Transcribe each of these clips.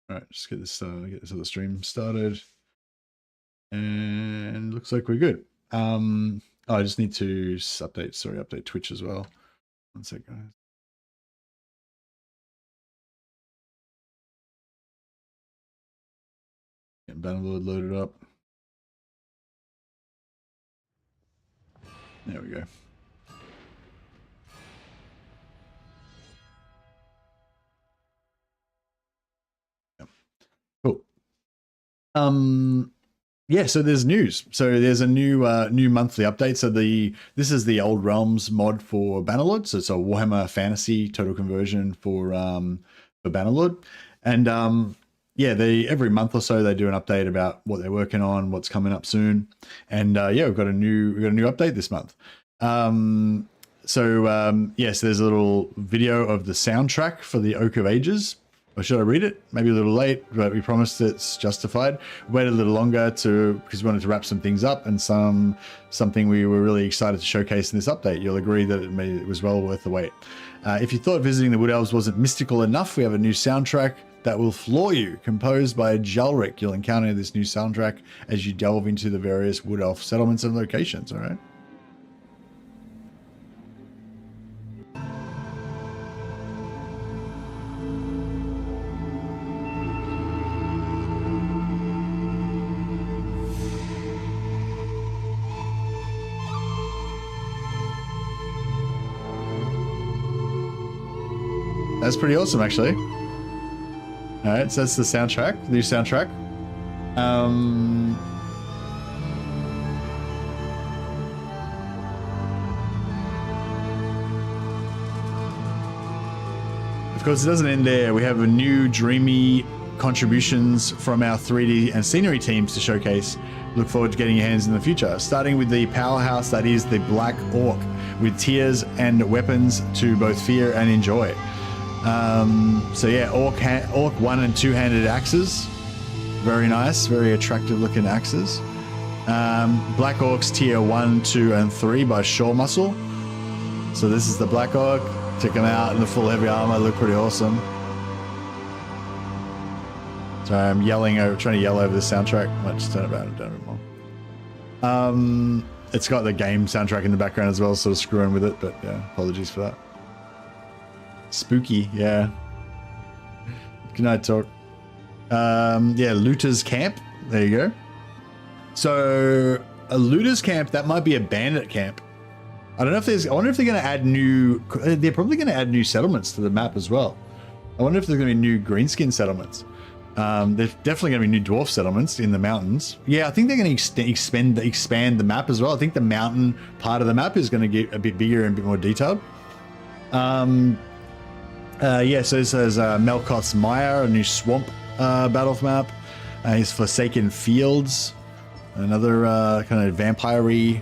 All right, just get this other stream started, and looks like we're good. Oh, I just need to update Twitch as well. One sec, guys. Get Bannerlord loaded up. There we go. Yep. Cool. Yeah, so there's news. So there's a new monthly update. So this is the Old Realms mod for Bannerlord. So it's a Warhammer Fantasy total conversion for Bannerlord. And yeah, every month or so they do an update about what they're working on, what's coming up soon. And yeah, we've got a new update this month. Yes, there's a little video of the soundtrack for the Oak of Ages. Or should I read it? Maybe a little late, but we promised it's justified. Waited a little longer because we wanted to wrap some things up and something we were really excited to showcase in this update. You'll agree that it was well worth the wait. If you thought visiting the Wood Elves wasn't mystical enough, we have a new soundtrack that will floor you. Composed by Jalric, you'll encounter this new soundtrack as you delve into the various Wood Elf settlements and locations, all right? That's pretty awesome, actually. All right, so that's the soundtrack, the new soundtrack. Of course, it doesn't end there. We have a new dreamy contributions from our 3D and scenery teams to showcase. Look forward to getting your hands in the future. Starting with the powerhouse that is the Black Orc, with tiers and weapons to both fear and enjoy. So yeah, orc one and two-handed axes, very nice, very attractive looking axes. Black Orcs tier 1, 2, and 3 by Shore Muscle. So this is the Black Orc. Check them out in the full heavy armor, look pretty awesome. Sorry, I'm trying to yell over the soundtrack. I might just turn it down a bit more. It's got the game soundtrack in the background as well, sort of screwing with it, but yeah, apologies for that. Spooky, yeah. Good night, talk. Yeah, Looter's Camp. There you go. So a Looter's Camp, that might be a bandit camp. I don't know if I wonder if they're going to add they're probably going to add new settlements to the map as well. I wonder if there's going to be new greenskin settlements. There's definitely going to be new dwarf settlements in the mountains. Yeah, I think they're going to expand the map as well. I think the mountain part of the map is going to get a bit bigger and a bit more detailed. Yeah, so this is Melkoth's Mire, a new swamp battle map. His Forsaken Fields, another kind of vampire-y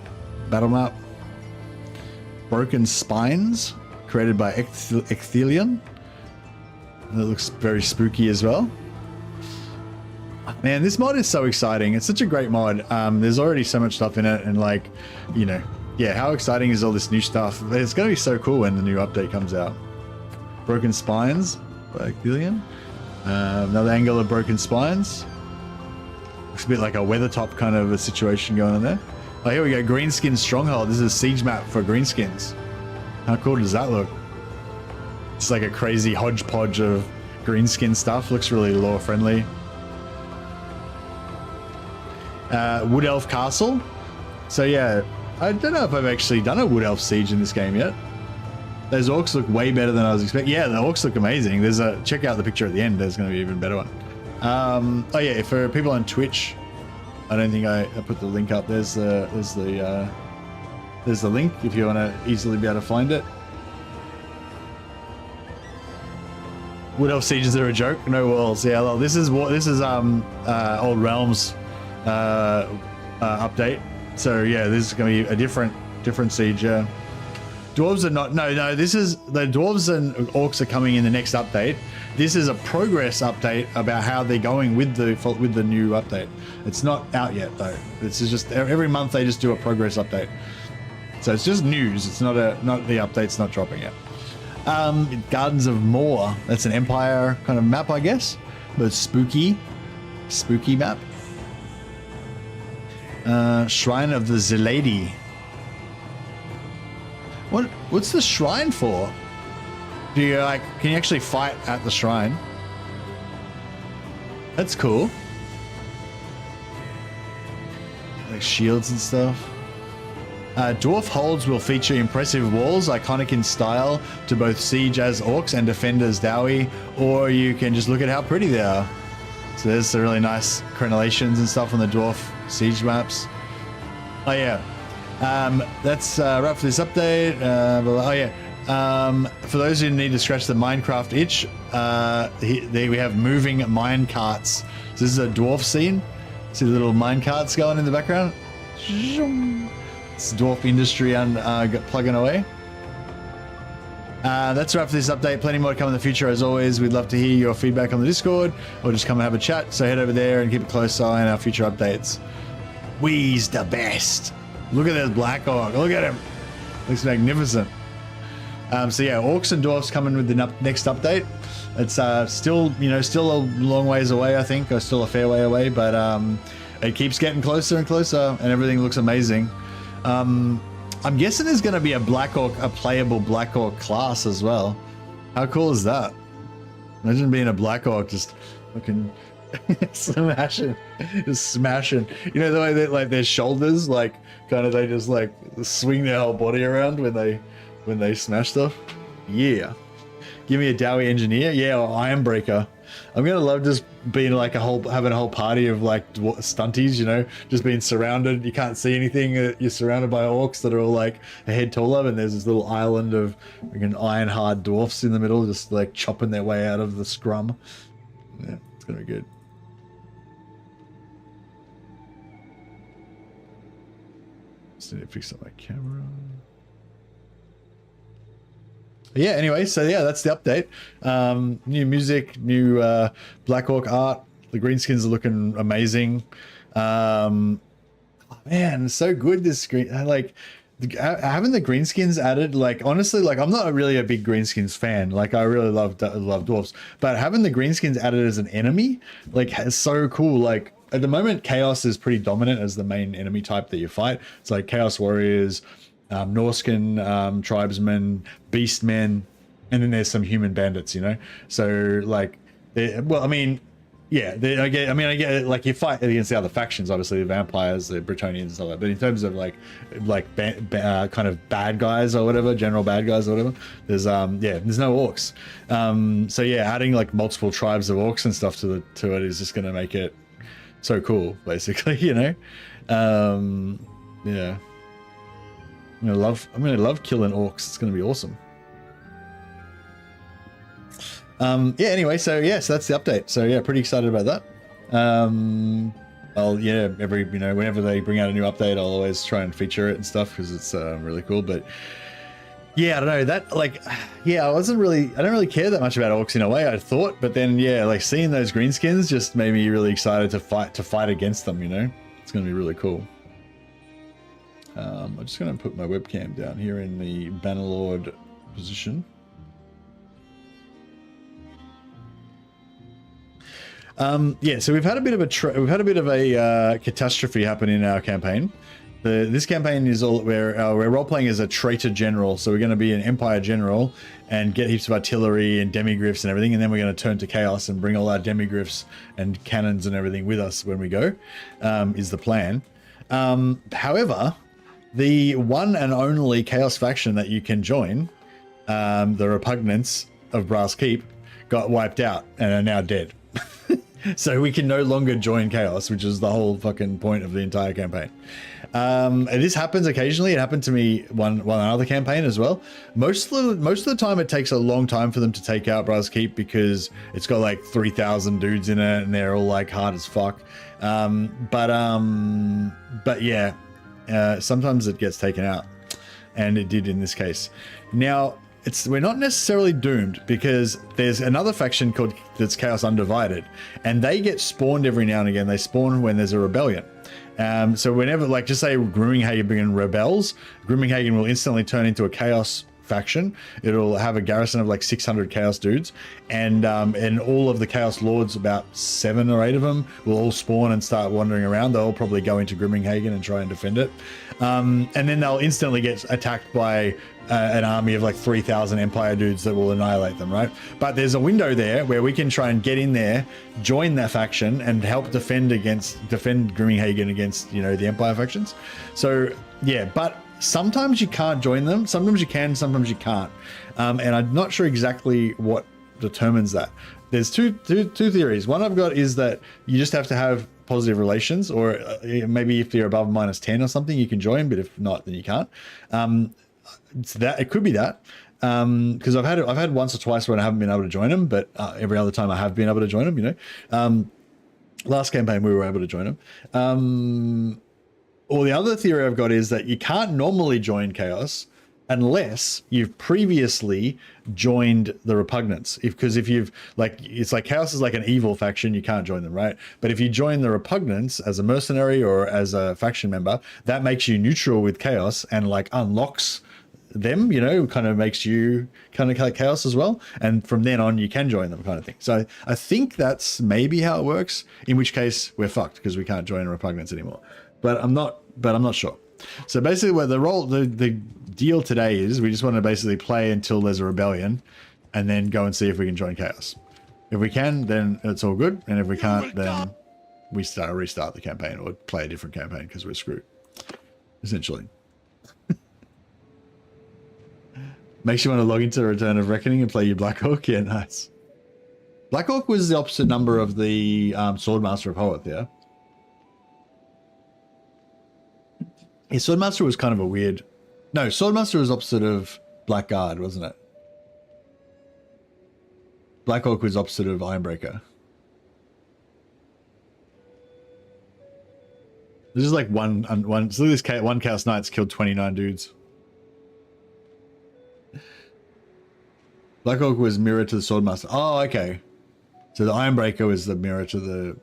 battle map. Broken Spines, created by Ecthelion. That looks very spooky as well. Man, this mod is so exciting. It's such a great mod. There's already so much stuff in it, and like, you know, yeah, how exciting is all this new stuff? It's going to be so cool when the new update comes out. Broken Spines by Ecthelion. Another angle of Broken Spines. Looks a bit like a Weathertop kind of a situation going on there. Oh, here we go. Greenskin Stronghold. This is a siege map for greenskins. How cool does that look? It's like a crazy hodgepodge of greenskin stuff. Looks really lore friendly. Wood Elf Castle. So yeah, I don't know if I've actually done a Wood Elf siege in this game yet. Those orcs look way better than I was expecting. Yeah, the orcs look amazing. Check out the picture at the end. There's going to be an even better one. Oh yeah, for people on Twitch, I don't think I put the link up. There's the link if you want to easily be able to find it. Wood Elf sieges are a joke. No walls. Yeah, well, this is Old Realms update. So yeah, this is going to be a different siege. Yeah. Dwarves are not. No. This is the dwarves and orcs are coming in the next update. This is a progress update about how they're going with the new update. It's not out yet though. This is just every month they just do a progress update. So it's just news. It's not the update's not dropping yet. Gardens of Moor. That's an Empire kind of map, I guess. but spooky map. Shrine of the Zelady. What's the shrine for? Do you like? Can you actually fight at the shrine? That's cool. Like shields and stuff. Dwarf holds will feature impressive walls, iconic in style to both siege as orcs and defend as Dowie, or you can just look at how pretty they are. So there's some really nice crenellations and stuff on the dwarf siege maps. Oh yeah, that's right for this update. For those who need to scratch the Minecraft itch, we have moving mine carts. So this is a dwarf scene. See the little mine carts going in the background? It's dwarf industry and plugging away. That's right for this update. Plenty more to come in the future as always. We'd love to hear your feedback on the Discord or just come and have a chat. So head over there and keep a close eye on our future updates. We's the best. Look at this Black Orc. Look at him. Looks magnificent. So yeah, orcs and dwarfs coming with the next update. It's still a long ways away, I think, or still a fair way away, but it keeps getting closer and closer, and everything looks amazing. I'm guessing there's going to be a playable Black Orc class as well. How cool is that? Imagine being a Black Orc just looking smashing. You know the way that like their shoulders, like kind of they just like swing their whole body around when they smash stuff. Yeah. Give me a Dowie engineer. Yeah, or Ironbreaker. I'm gonna love just being like having a whole party of like stunties, you know, just being surrounded. You can't see anything. You're surrounded by orcs that are all like a head taller, and there's this little island of like iron hard dwarfs in the middle, just like chopping their way out of the scrum. Yeah, it's gonna be good. Just need to fix up my camera. Yeah, anyway, so yeah, that's the update. New music, new Black Orc art. The greenskins are looking amazing. Oh, man, so good this green. Like having the greenskins added, like honestly, like I'm not really a big greenskins fan. Like I really love dwarfs, but having the greenskins added as an enemy, like is so cool. Like at the moment, Chaos is pretty dominant as the main enemy type that you fight. It's like Chaos Warriors, Norscan tribesmen, beastmen, and then there's some human bandits, you know. So like, well, I mean, yeah, I get it. Like you fight against the other factions, obviously the vampires, the Bretonians, and stuff like that. But in terms of like kind of bad guys or whatever, general bad guys or whatever, there's there's no orcs. So yeah, adding like multiple tribes of orcs and stuff to it is just gonna make it so cool, basically, you know. Yeah. I'm gonna love killing orcs. It's gonna be awesome. Yeah, anyway, so that's the update. So yeah, pretty excited about that. I'll whenever they bring out a new update, I'll always try and feature it and stuff because it's really cool. But yeah, I don't know that I don't really care that much about orcs in a way, I thought, but then yeah, like seeing those greenskins just made me really excited to fight against them, you know. It's gonna be really cool. I'm just going to put my webcam down here in the Bannerlord position. Yeah, so we've had a bit of a catastrophe happen in our campaign. This campaign is all we're role playing as a traitor general, so we're going to be an Empire general and get heaps of artillery and demigryphs and everything, and then we're going to turn to chaos and bring all our demigryphs and cannons and everything with us when we go. Is the plan. However, the one and only Chaos faction that you can join, the Repugnance of Brass Keep, got wiped out and are now dead. So we can no longer join Chaos, which is the whole fucking point of the entire campaign. And this happens occasionally. It happened to me one other campaign as well. Most of the time, it takes a long time for them to take out Brass Keep because it's got like 3,000 dudes in it and they're all like hard as fuck. But yeah. Sometimes it gets taken out, and it did in this case. Now we're not necessarily doomed because there's another faction that's Chaos Undivided, and they get spawned every now and again. They spawn when there's a rebellion. So whenever, like, just say Groominghagen rebels, Groominghagen will instantly turn into a Chaos faction, it'll have a garrison of like 600 Chaos dudes, and all of the Chaos Lords, about 7 or 8 of them, will all spawn and start wandering around. They'll probably go into Grimringhagen and try and defend it, and then they'll instantly get attacked by an army of like 3,000 Empire dudes that will annihilate them, right? But there's a window there where we can try and get in there, join that faction, and help defend Grimringhagen against, you know, the Empire factions. So yeah, but sometimes you can't join them. Sometimes you can, sometimes you can't. And I'm not sure exactly what determines that. There's two theories. One I've got is that you just have to have positive relations, or maybe if you're above -10 or something, you can join, but if not, then you can't. It's that, it could be that, because I've had once or twice when I haven't been able to join them, but every other time I have been able to join them, you know. Last campaign we were able to join them. Or the other theory I've got is that you can't normally join Chaos unless you've previously joined the Repugnance. Because if you've, like, it's like Chaos is like an evil faction, you can't join them, right? But if you join the Repugnance as a mercenary or as a faction member, that makes you neutral with Chaos and like unlocks them, you know, kind of makes you kind of like Chaos as well, and from then on you can join them, kind of thing. So I think that's maybe how it works, in which case we're fucked because we can't join a Repugnance anymore, but I'm not sure. So basically what the deal today is, we just want to basically play until there's a rebellion and then go and see if we can join Chaos. If we can, then it's all good, and if we can't, then we restart the campaign or play a different campaign because we're screwed, essentially. Makes you want to log into Return of Reckoning and play your Black Hawk? Yeah, nice. Black Hawk was the opposite number of the Swordmaster of Hoth, yeah? Yeah, Swordmaster was kind of a weird... No, Swordmaster was opposite of Blackguard, wasn't it? Black Hawk was opposite of Ironbreaker. This is like one. So this one Chaos Knight's killed 29 dudes. Black Hawk was mirror to the Swordmaster. Oh, okay. So the Ironbreaker was the mirror to the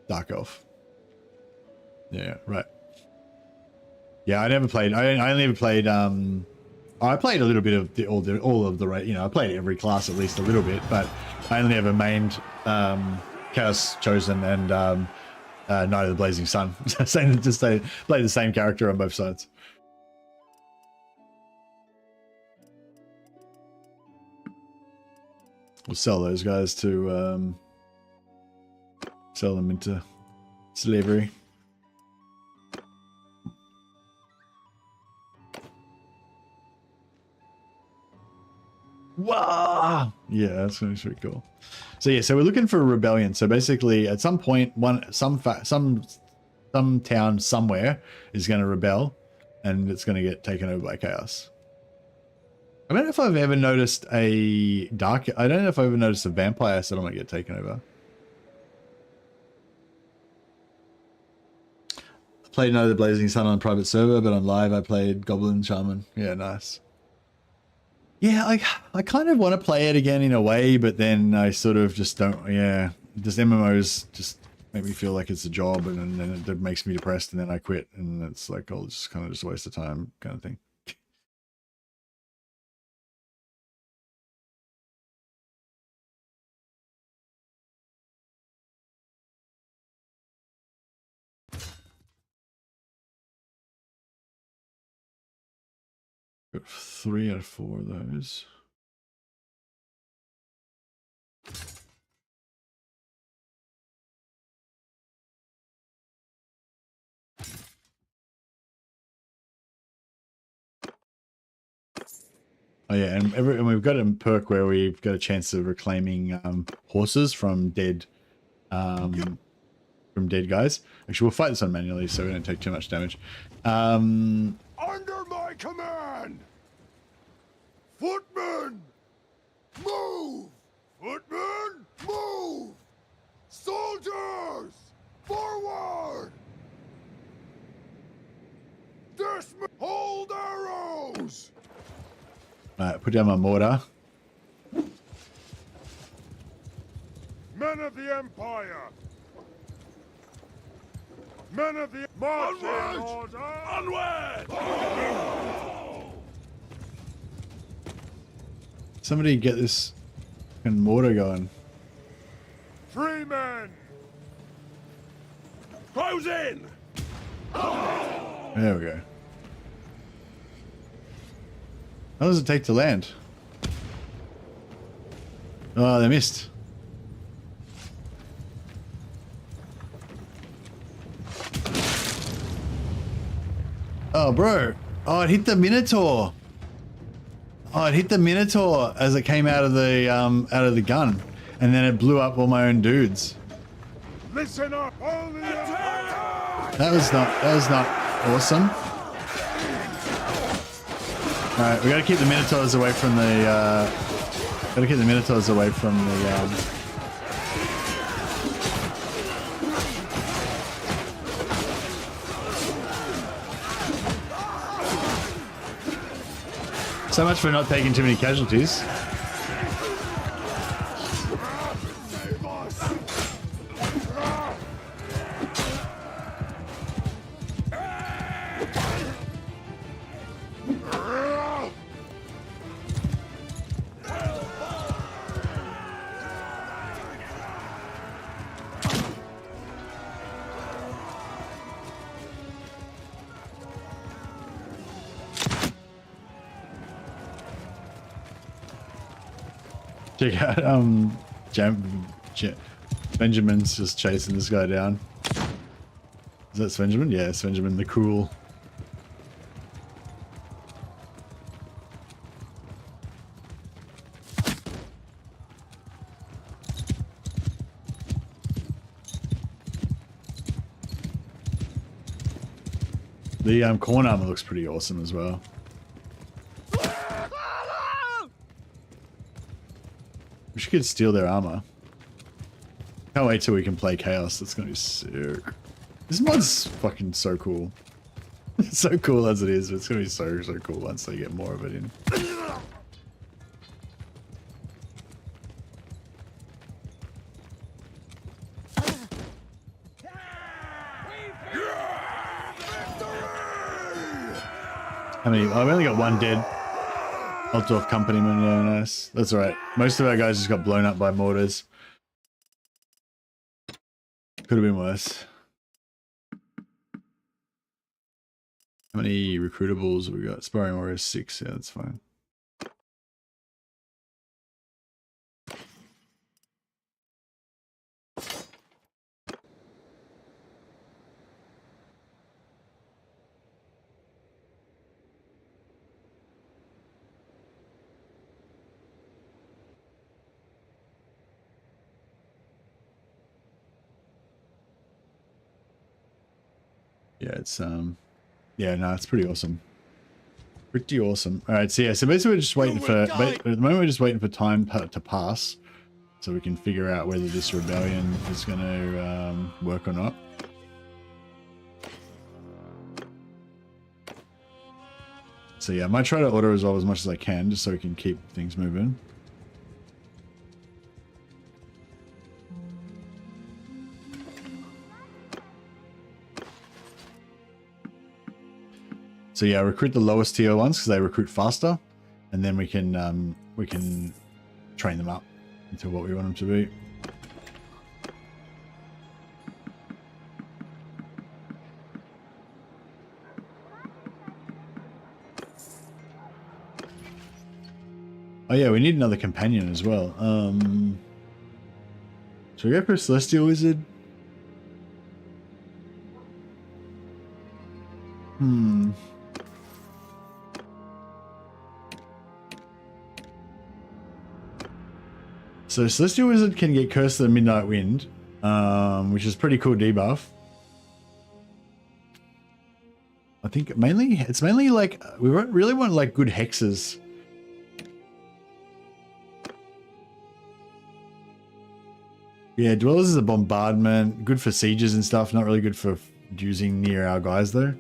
Dark Elf. Yeah, right. Yeah, I never played. I only ever played. I played a little bit of all of the you know, I played every class at least a little bit, but I only ever mained Chaos Chosen and Knight of the Blazing Sun. Just play the same character on both sides. We'll sell those guys to sell them into slavery. Wow! Yeah, that's gonna be pretty cool. So yeah, so we're looking for a rebellion. So basically, at some point, some town somewhere is going to rebel, and it's going to get taken over by Chaos. I don't know if I've ever noticed I don't know if I've ever noticed a vampire settlement get taken over. I played Night of the Blazing Sun on a private server, but on live I played Goblin Shaman. Yeah, nice. Yeah, I kind of want to play it again in a way, but then I sort of just don't. Yeah, just MMOs just make me feel like it's a job, and then it makes me depressed, and then I quit, and it's like, oh, it's kind of just a waste of time kind of thing. Got 3 out of 4 of those. Oh yeah, and we've got a perk where we've got a chance of reclaiming horses from dead guys. Actually, we'll fight this one manually so we don't take too much damage. Under my command! Footmen! Move! Footmen! Move! Soldiers! Forward! Dismount! Hold arrows! Alright, put down my mortar. Men of the Empire! Men of the... March in order! Onward! Somebody get this fucking mortar going. 3 men. Close in. There we go. How does it take to land? Oh, they missed. Oh, bro. Oh, it hit the Minotaur. Oh, it hit the Minotaur as it came out of the gun, and then it blew up all my own dudes. Listen up, all the Empire. That was not awesome. All right, we got to keep the Minotaurs away from the. Got to keep the Minotaurs away from the. So much for not taking too many casualties. Check out, Benjamin's just chasing this guy down. Is that Benjamin? Yeah, it's Benjamin the Cool. The corn armor looks pretty awesome as well. We should steal their armor. Can't wait till we can play Chaos. That's gonna be sick. This mod's fucking so cool. It's so cool as it is, but it's gonna be so cool once they get more of it in. How many? I've only got one dead. Altdorf companyman, yeah, nice. That's alright. Most of our guys just got blown up by mortars. Could have been worse. How many recruitables have we got? Sparring warriors 6, yeah, that's fine. Yeah, it's yeah, no, it's pretty awesome. Pretty awesome. All right, so yeah, so basically we're just waiting for at the moment we're just waiting for time to pass so we can figure out whether this rebellion is going to work or not. So yeah, I might try to auto resolve as much as I can just so we can keep things moving. So yeah, recruit the lowest tier ones because they recruit faster, and then we can train them up into what we want them to be. Oh yeah, we need another companion as well. Should we go for a Celestial Wizard? So Celestial Wizard can get Curse of the Midnight Wind, which is pretty cool debuff. I think it's mainly like, we really want like good hexes. Yeah, Dwellers is a bombardment, good for sieges and stuff, not really good for using near our guys though.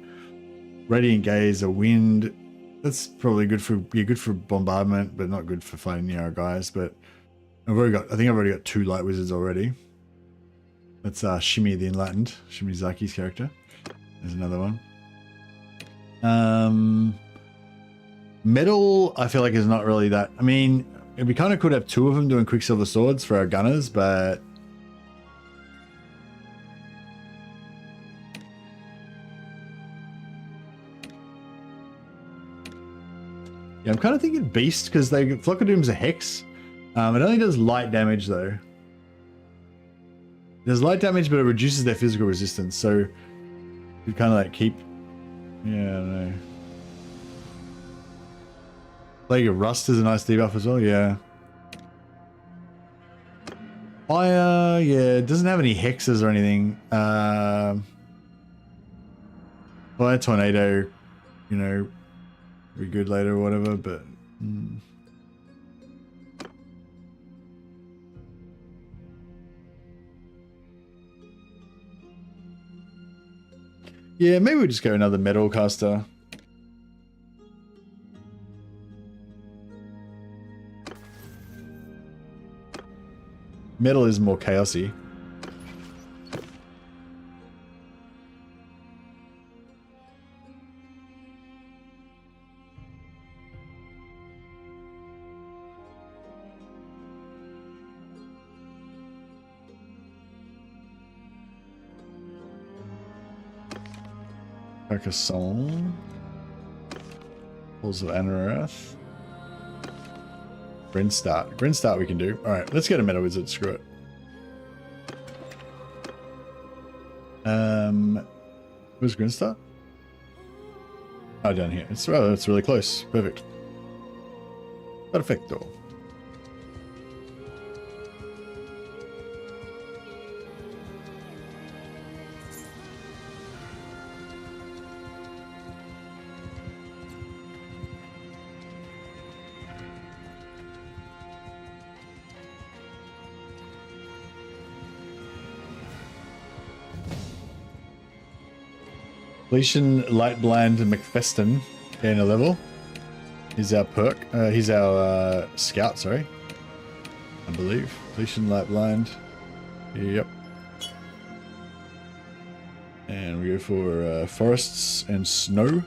Radiant Gaze, a wind, that's probably good for, yeah, good for bombardment, but not good for fighting near our guys, but I think I've already got 2 light wizards already. That's Shimmy the Enlightened, Shimmy Zaki's character. There's another one. Metal, I feel like is not really that. I mean, it'd be kind of cool to have 2 of them doing Quicksilver swords for our gunners, but yeah, I'm kind of thinking Beast because Flock of Doom's a hex. It only does light damage though. There's light damage, but it reduces their physical resistance. So you kind of like keep. Yeah, I don't know. Plague of Rust is a nice debuff as well. Yeah. Fire, yeah, it doesn't have any hexes or anything. Fire Tornado, you know, be good later or whatever, but. Yeah, maybe we'll just go another metal caster. Metal is more chaosy. Carcassonne. Pulls of Anorath. Grinstart. Grinstart we can do. Alright, let's get a Metal Wizard. Screw it. Where's Grinstart? Oh, down here. It's really close. Perfect. Perfecto. Legion Light Blind McFeston gain a level. He's our perk. He's our scout, sorry. I believe. Legion Light Blind. Yep. And we go for forests and snow.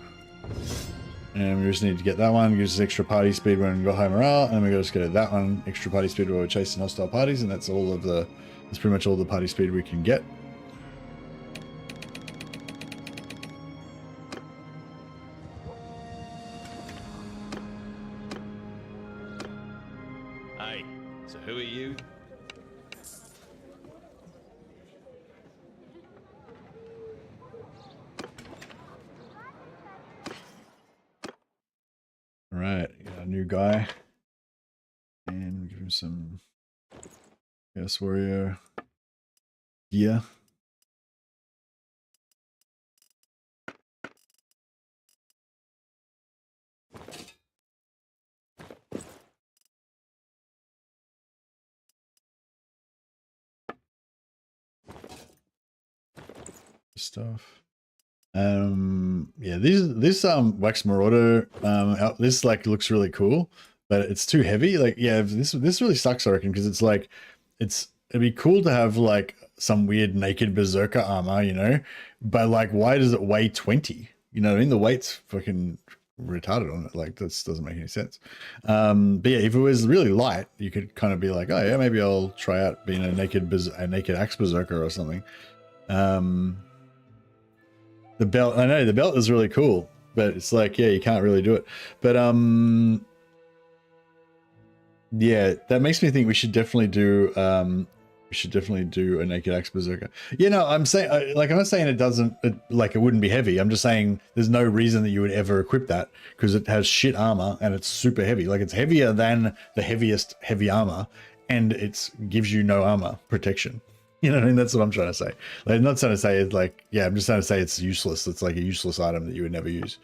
And we just need to get that one. Gives us extra party speed when we got high morale. And we just get that one. Extra party speed while we're chasing hostile parties. And that's all of the... That's pretty much all the party speed we can get. Who are you? All right, got a new guy, and give him some Chaos Warrior gear. Stuff. Yeah, this Wax Marauder this like looks really cool, but it's too heavy. Like, yeah, this really sucks, I reckon, because it's like it'd be cool to have like some weird naked berserker armor, you know, but like why does it weigh 20? You know what I mean? The weight's fucking retarded on it. Like, this doesn't make any sense. But yeah, if it was really light, you could kind of be like, oh yeah, maybe I'll try out being a naked axe berserker or something. The belt, I know the belt is really cool, but it's like, yeah, you can't really do it. But yeah, that makes me think we should definitely do a naked axe berserker. You know, I'm saying, like, I'm not saying it wouldn't be heavy. I'm just saying there's no reason that you would ever equip that because it has shit armor and it's super heavy. Like, it's heavier than the heaviest heavy armor, and it gives you no armor protection. You know what I mean? That's what I'm trying to say. Like, I'm not trying to say it's like, yeah, I'm just trying to say it's useless. It's like a useless item that you would never use,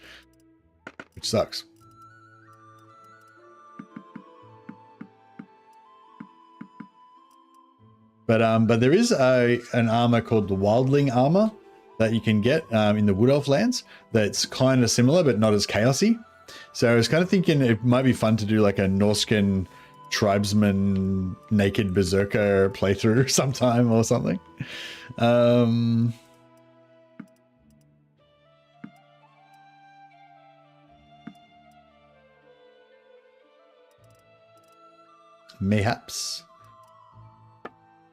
which sucks. But there is an armor called the Wildling armor that you can get in the Wood Elf lands that's kind of similar, but not as chaosy. So I was kind of thinking it might be fun to do like a Norscan tribesman naked berserker playthrough sometime or something. mayhaps.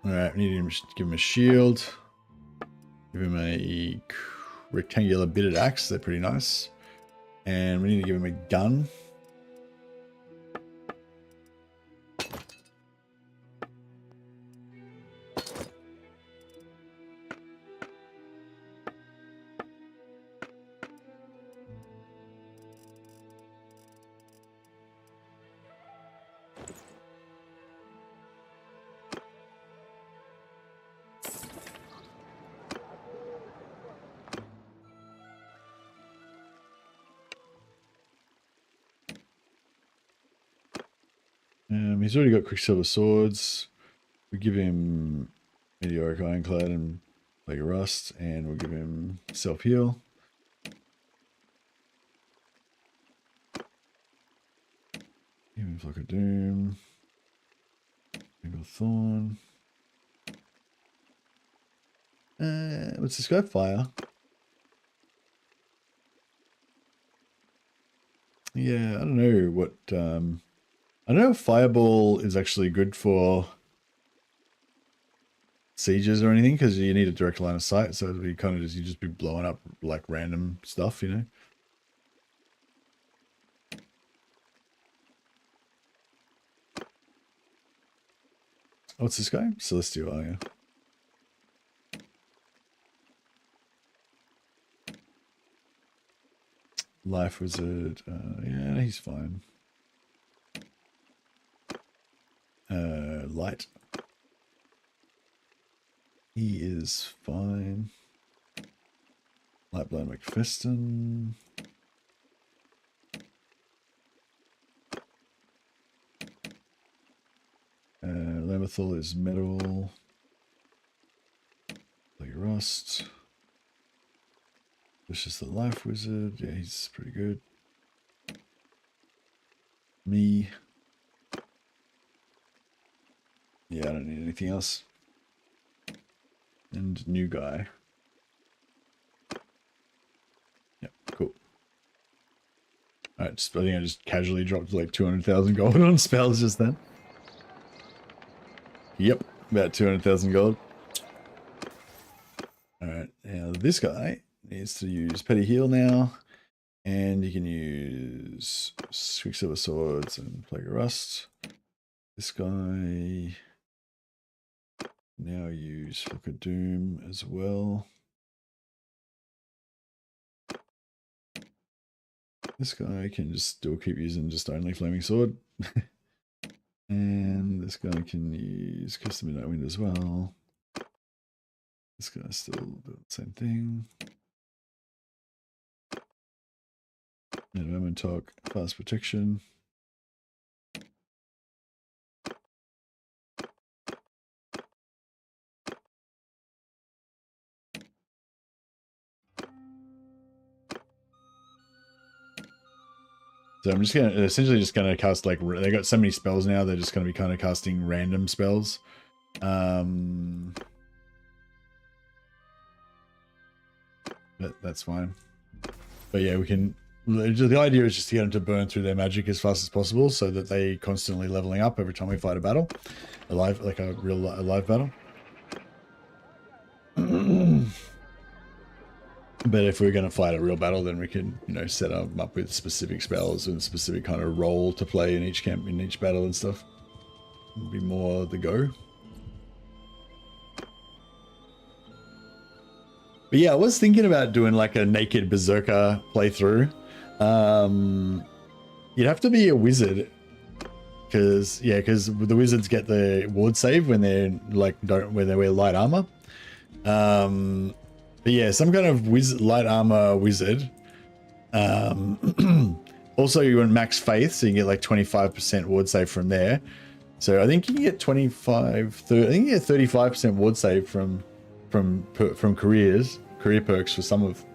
All right, we need to give him a shield. Give him a rectangular bitted axe. They're pretty nice. And we need to give him a gun. He's already got Quicksilver swords. We give him Meteoric Ironclad and Plague of Rust, and we'll give him Self-Heal. Give him Flock of Doom. Single Thorn. What's this guy? Fire. Yeah, I don't know what... I don't know if Fireball is actually good for sieges or anything, because you need a direct line of sight, so it'd be kind of just, you just be blowing up like random stuff, you know? What's this guy? Celestial, oh yeah. Life Wizard, yeah, he's fine. Light. He is fine. Lightblind McFeston. Lamethal is metal. Plague Rust. This is the Life Wizard. Yeah, he's pretty good. Me. Yeah, I don't need anything else. And new guy. Yep, cool. Alright, I think I just casually dropped like 200,000 gold on spells just then. Yep, about 200,000 gold. Alright, now this guy needs to use Petty Heal now. And you can use Quicksilver Swords and Plague of Rust. This guy... now use Flock of Doom as well. This guy can just still keep using just only Flaming Sword. And this guy can use Custom Midnight Wind as well. This guy still doing the same thing. And Moment Talk, Fast Protection. So I'm just essentially just gonna cast like, they got so many spells now, they're just gonna be kind of casting random spells. But that's fine. But yeah, we can, the idea is just to get them to burn through their magic as fast as possible so that they constantly leveling up every time we fight a battle. Like a real live battle. But if we're going to fight a real battle, then we can, you know, set them up with specific spells and specific kind of role to play in each camp, in each battle and stuff. It'll be more the go. But yeah, I was thinking about doing like a naked Berserker playthrough. You'd have to be a wizard, because the wizards get the ward save when they're like when they wear light armor. But yeah, some kind of light armor wizard. Also, you want max faith, so you can get like 25% ward save from there. So I think you can get 25, 30, I think you get 35% ward save from career perks for some of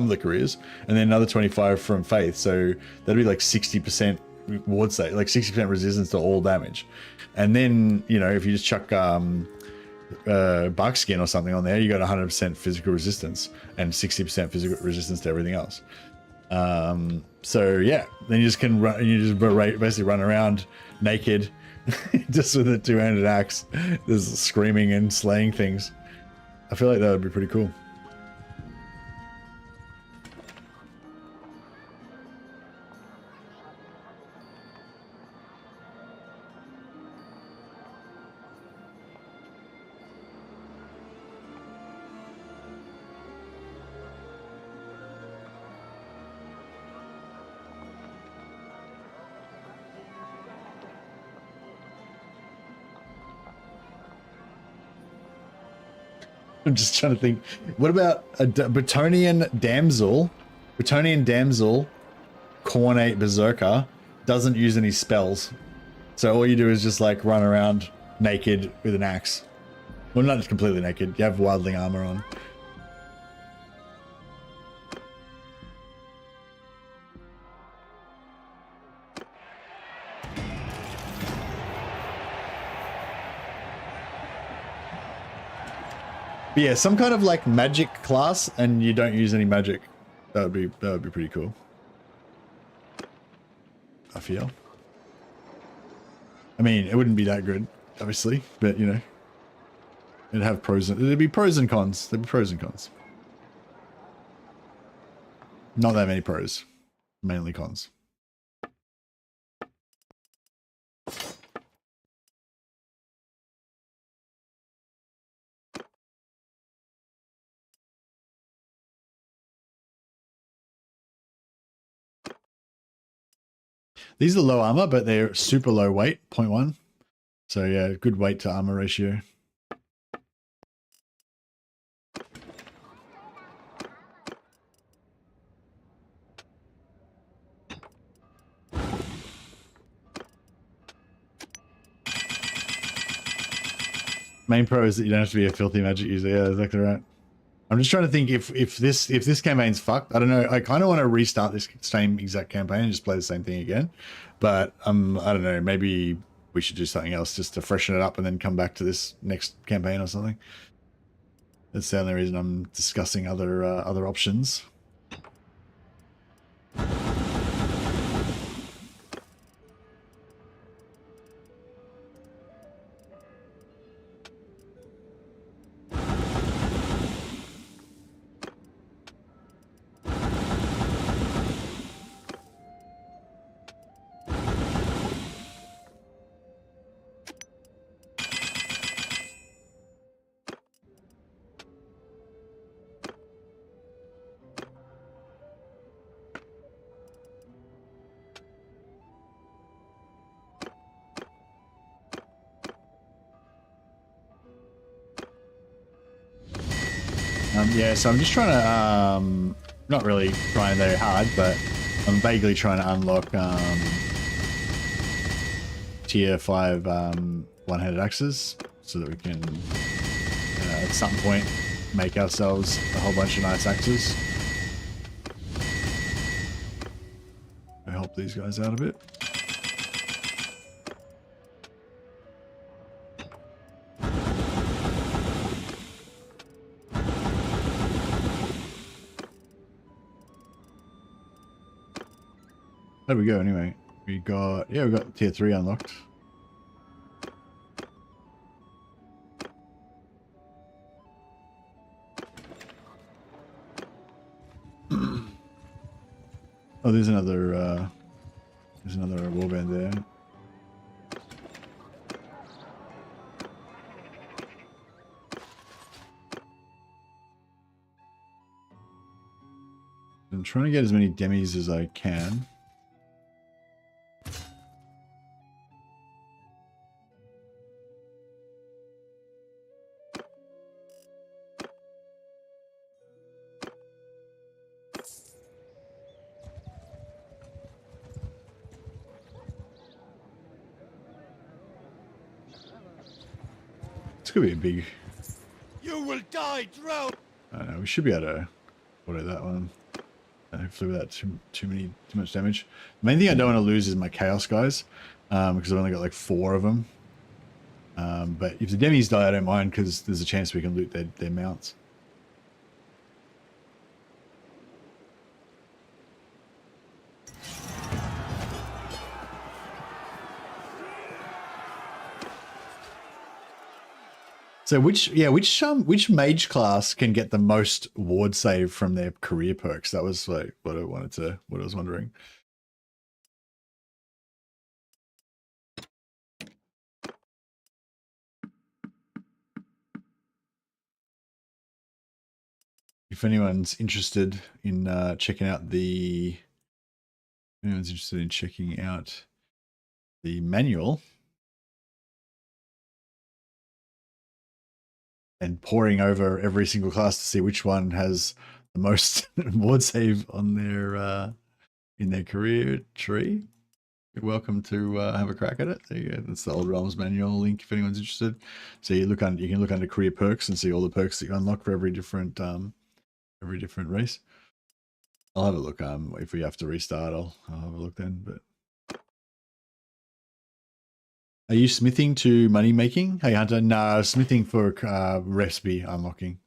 the careers, and then another 25 from faith. So that'd be like 60% ward save, like 60% resistance to all damage. And then, you know, if you just chuck buckskin or something on there, you got 100% physical resistance and 60% physical resistance to everything else. So yeah, then you just can run, you just basically run around naked Just with a two-handed axe, just screaming and slaying things. I feel like that would be pretty cool. I'm just trying to think. What about a Bretonian damsel? Bretonian damsel, Cornate Berserker, doesn't use any spells. So all you do is just like run around naked with an axe. Well, not completely naked. You have wildling armor on. But yeah, some kind of like magic class, and you don't use any magic. That would be pretty cool. I feel. I mean, it wouldn't be that good, obviously, but you know, it'd have pros. There'd be pros and cons. There'd be pros and cons. Not that many pros, mainly cons. These are low armor, but they're super low weight, 0.1. So yeah, good weight to armor ratio. Main pro is that you don't have to be a filthy magic user. Yeah, exactly right. I'm just trying to think if this campaign's fucked. I don't know. I kind of want to restart this same exact campaign and just play the same thing again. But I don't know. Maybe we should do something else just to freshen it up and then come back to this next campaign or something. That's the only reason I'm discussing other options. Yeah, so I'm just trying to, not really trying very hard, but I'm vaguely trying to unlock tier 5 one-handed axes so that we can, at some point, make ourselves a whole bunch of nice axes. I help these guys out a bit. How do we go anyway? We got tier 3 unlocked. Oh, there's another warband there. I'm trying to get as many demis as I can. Could be a big. You will die drowned. I don't know. We should be able to auto that one. Hopefully without too much damage. The main thing I don't want to lose is my chaos guys, because I've only got like 4 of them. But if the demis die, I don't mind because there's a chance we can loot their mounts. So which mage class can get the most ward save from their career perks? That was like what I was wondering. If anyone's interested in checking out the manual and poring over every single class to see which one has the most ward save on their in their career tree, you're welcome to have a crack at it. There you go. That's the Old Realms manual link if anyone's interested. So you can look under career perks and see all the perks that you unlock for every different race. I'll have a look. If we have to restart, I'll have a look then. But are you smithing to money making? Hey Hunter, no, smithing for recipe unlocking.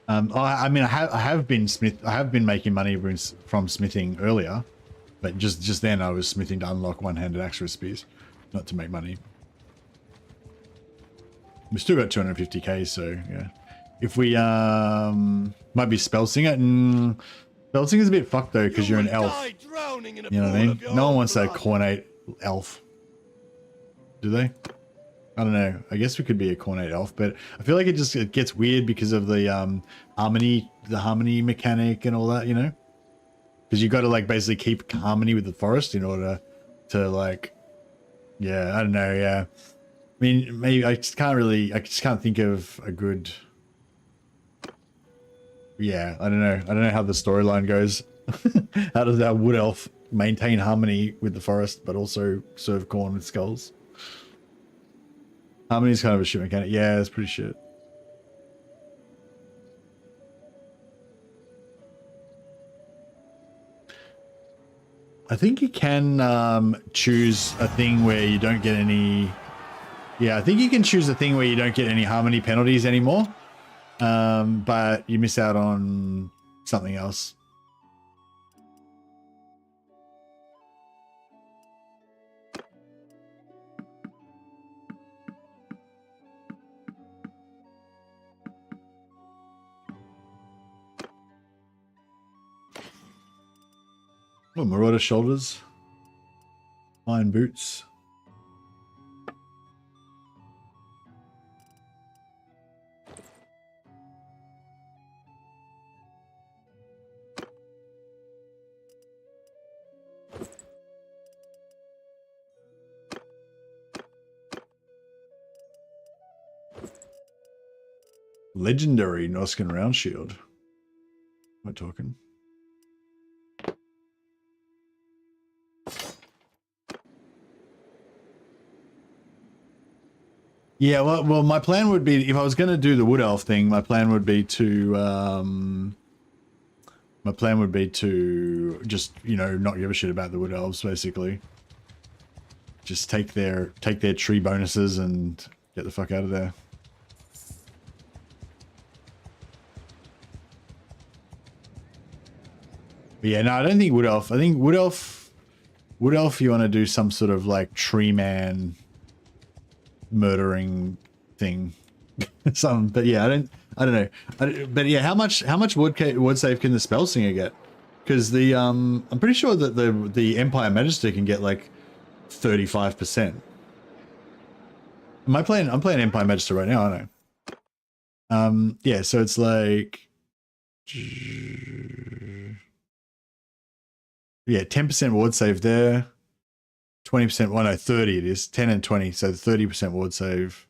I mean, I have been making money from smithing earlier, but just then I was smithing to unlock one-handed axe recipes, not to make money. We still got 250k, so yeah. If we might be spell singer, spell singer's a bit fucked though because you're an elf. You know what I mean? No one wants that cornate elf, do they? I don't know. I guess we could be a cornate elf, but I feel like it gets weird because of the harmony mechanic and all that, you know? Because you got to like basically keep harmony with the forest in order to like, yeah, I don't know, yeah. I mean, maybe I just can't think of a good, yeah, I don't know how the storyline goes. How does that wood elf maintain harmony with the forest, but also serve corn with skulls? Harmony's kind of a shit mechanic. Yeah, it's pretty shit. I think you can choose a thing where you don't get any... Yeah, I think you can choose a thing where you don't get any harmony penalties anymore. But you miss out on something else. Oh, Marauder shoulders. Iron boots. Legendary Norscan round shield. Am I talking? Yeah, well, my plan would be, if I was going to do the wood elf thing, my plan would be to just, you know, not give a shit about the wood elves, basically. Just take their tree bonuses and get the fuck out of there. But yeah, no, I don't think wood elf. I think wood elf, you want to do some sort of like tree man murdering thing. But yeah, I don't know. But yeah, how much wood save can the spell singer get? Because the I'm pretty sure that the Empire Magister can get like 35%. I'm playing Empire Magister right now, I know. Yeah, so it's like, yeah, 10% ward save there. 20%, well no, 30 it is. 10 and 20, so 30% ward save.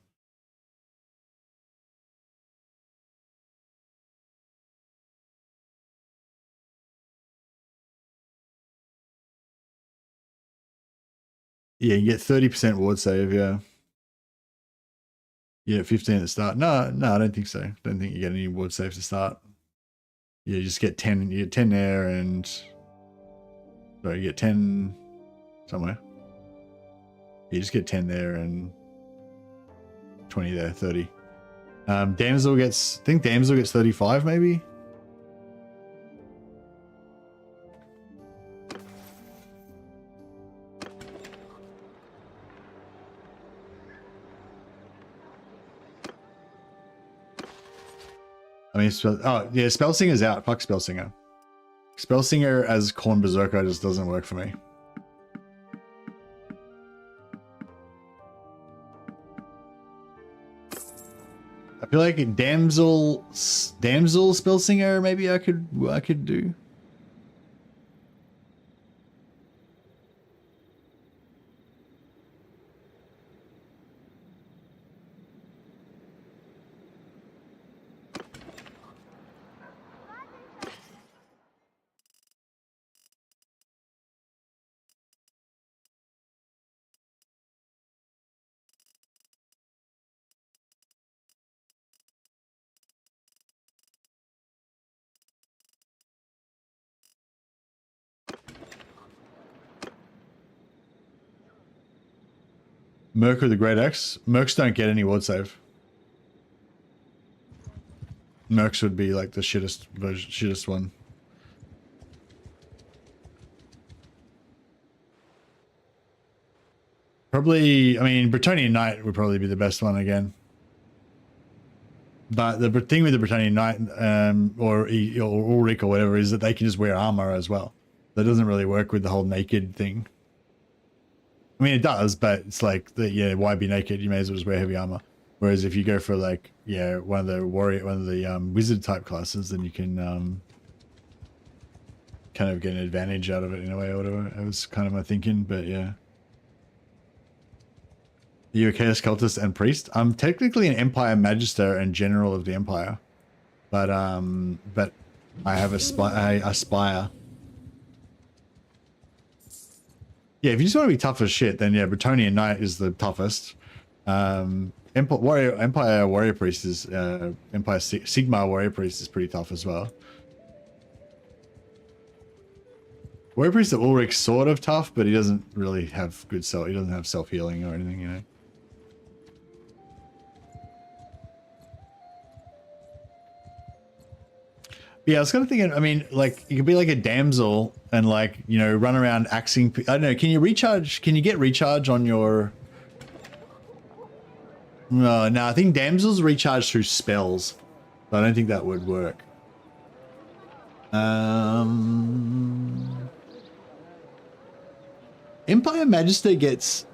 Yeah, you get 30% ward save, yeah. Yeah, 15 at the start. No, I don't think so. I don't think you get any ward save to start. Yeah, you just get 10. You get 10 there and... Sorry, you get 10 somewhere. You just get 10 there and 20 there, 30. Damsel gets, I think Damsel gets 35 maybe. I mean, oh yeah, Spellsinger's out. Fuck Spellsinger. Spellsinger as Corn Berserker just doesn't work for me. I feel like Damsel Spellsinger maybe I could do. Merc with the Great Axe. Mercs don't get any ward save. Mercs would be like the shittest one. Probably, I mean, Bretonnian Knight would probably be the best one again. But the thing with the Bretonnian Knight or Ulrich or whatever is that they can just wear armor as well. That doesn't really work with the whole naked thing. I mean, it does, but it's like, yeah, why be naked? You may as well just wear heavy armor. Whereas if you go for like, yeah, one of the wizard type classes, then you can kind of get an advantage out of it in a way or whatever. It was kind of my thinking, but yeah. Are you a Chaos Cultist and Priest? I'm technically an Empire Magister and General of the Empire, but I have I aspire. Yeah, if you just want to be tough as shit, then yeah, Bretonnian Knight is the toughest. Empire Warrior Priest is Empire Sigmar Warrior Priest is pretty tough as well. Warrior Priest of Ulrich's sort of tough, but he doesn't really have good self. He doesn't have self healing or anything, you know. Yeah, I was kind of thinking, I mean, like, you could be like a damsel and, like, you know, run around axing. I don't know, can you recharge? Can you get recharge on your... No, I think damsels recharge through spells. But I don't think that would work. Empire Magister gets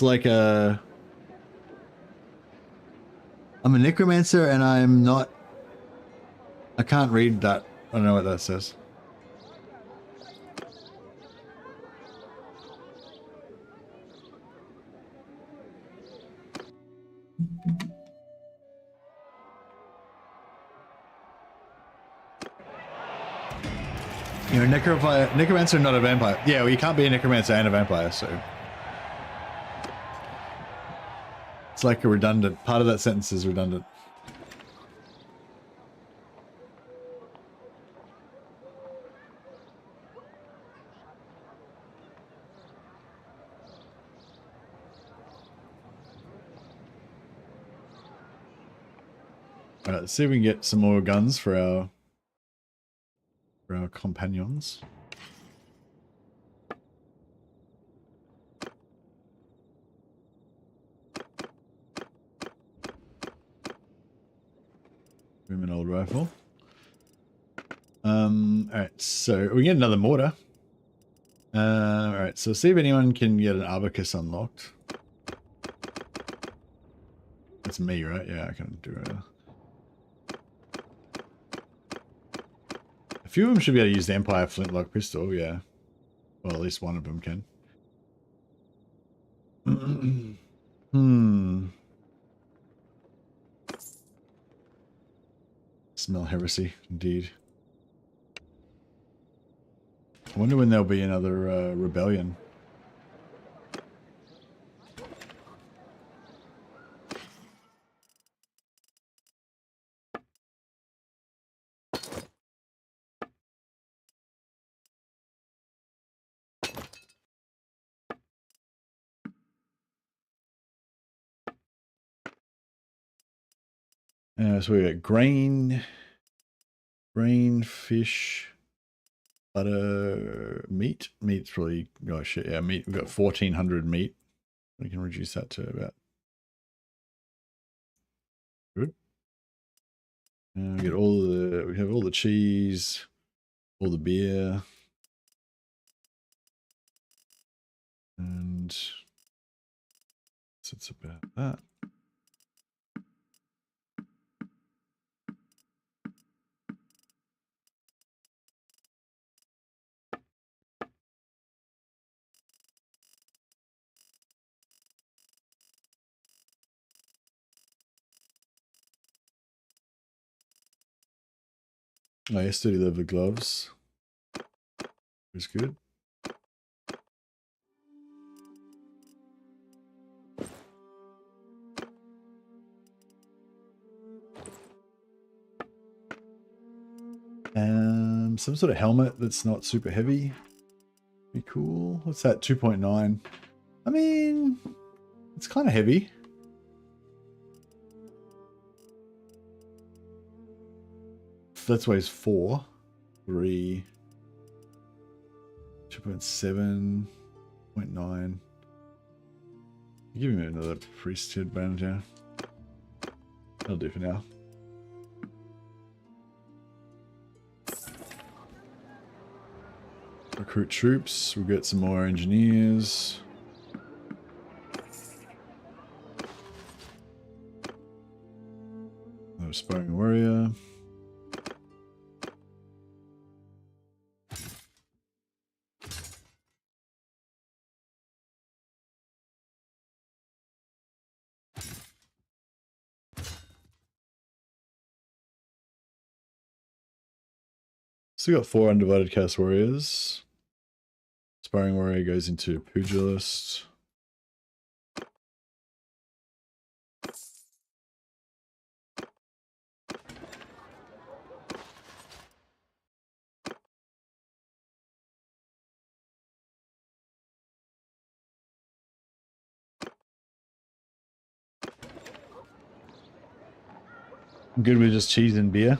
like a... I'm a necromancer and I'm not... I can't read that. I don't know what that says. You're a necromancer, not a vampire. Yeah, well, you can't be a necromancer and a vampire, so... It's like a redundant... Part of that sentence is redundant. Alright, let's see if we can get some more guns for our companions. Give him an old rifle. Alright, so we get another mortar. Alright, so see if anyone can get an abacus unlocked. That's me, right? Yeah, I can do it. A few of them should be able to use the Empire flintlock pistol, yeah. Well, at least one of them can. Smell heresy, indeed. I wonder when there'll be another rebellion. So we got grain, fish, butter, meat. Meat's probably, oh shit, yeah, meat. We've got 1,400 meat. We can reduce that to about, good. And we get we have all the cheese, all the beer. And so it's about that. Oh, yesterday leather gloves. It was good. Some sort of helmet that's not super heavy. Be cool. What's that? 2.9. I mean, it's kind of heavy. That's weighs 4. 3. 2.7. 0.9. Give me another priesthood band, yeah. That'll do for now. Recruit troops. We'll get some more engineers. Another aspiring warrior. So we got 4 undivided cast warriors. Aspiring warrior goes into pugilist. I'm good with just cheese and beer.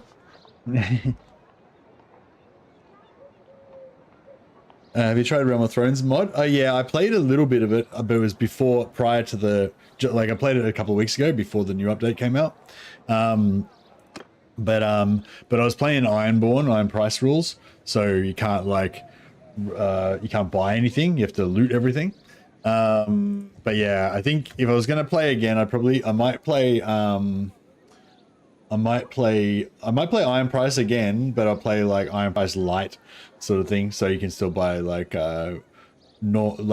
Have you tried Realm of Thrones mod? Oh yeah, I played a little bit of it, but it was prior to the, like I played it a couple of weeks ago before the new update came out. But I was playing Iron Price rules, so you can't you can't buy anything. You have to loot everything. But yeah, I think if I was gonna play again, I might play Iron Price again, but I'll play like Iron Price Light sort of thing, so you can still buy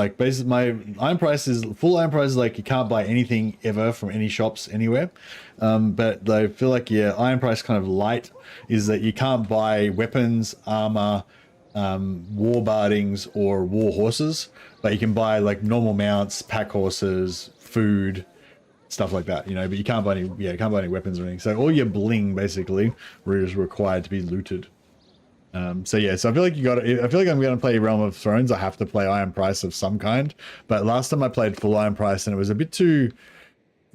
basically my Iron Price is full Iron Price is like you can't buy anything ever from any shops anywhere. But I feel like Iron Price kind of Light is that you can't buy weapons, armor, war bardings or war horses, but you can buy like normal mounts, pack horses, food, stuff like that, but you can't buy any weapons or anything. So all your bling basically is required to be looted. So I feel like I feel like I'm going to play Realm of Thrones. I have to play Iron Price of some kind. But last time I played full Iron Price and it was a bit too,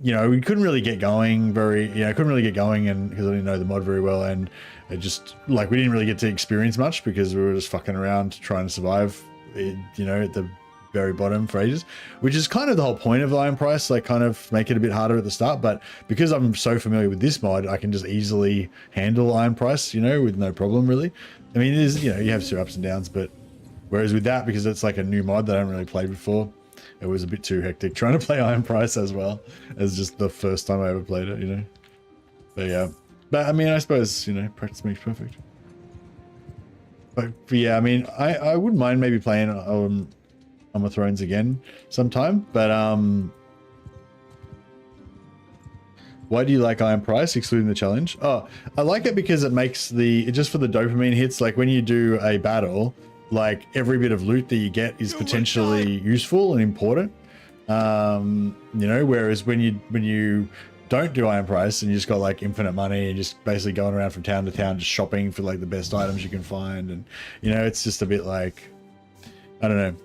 we couldn't really get going and because I didn't know the mod very well, and it just we didn't really get to experience much because we were just fucking around trying to survive, at the very bottom for ages, which is kind of the whole point of Iron Price, kind of make it a bit harder at the start. But because I'm so familiar with this mod, I can just easily handle Iron Price, with no problem really. I mean, it is, you have your ups and downs, but whereas with that, because it's like a new mod that I haven't really played before, it was a bit too hectic trying to play Iron Price as well as just the first time I ever played it, But yeah, but I mean, I suppose, practice makes perfect. But yeah, I mean, I wouldn't mind maybe playing Realm of Thrones again sometime, but why do you like Iron Price, excluding the challenge? Oh, I like it because it makes just for the dopamine hits, like when you do a battle, like every bit of loot that you get is potentially useful and important. Whereas when you don't do Iron Price and you just got like infinite money and just basically going around from town to town just shopping for like the best items you can find, and it's just a bit like, I don't know.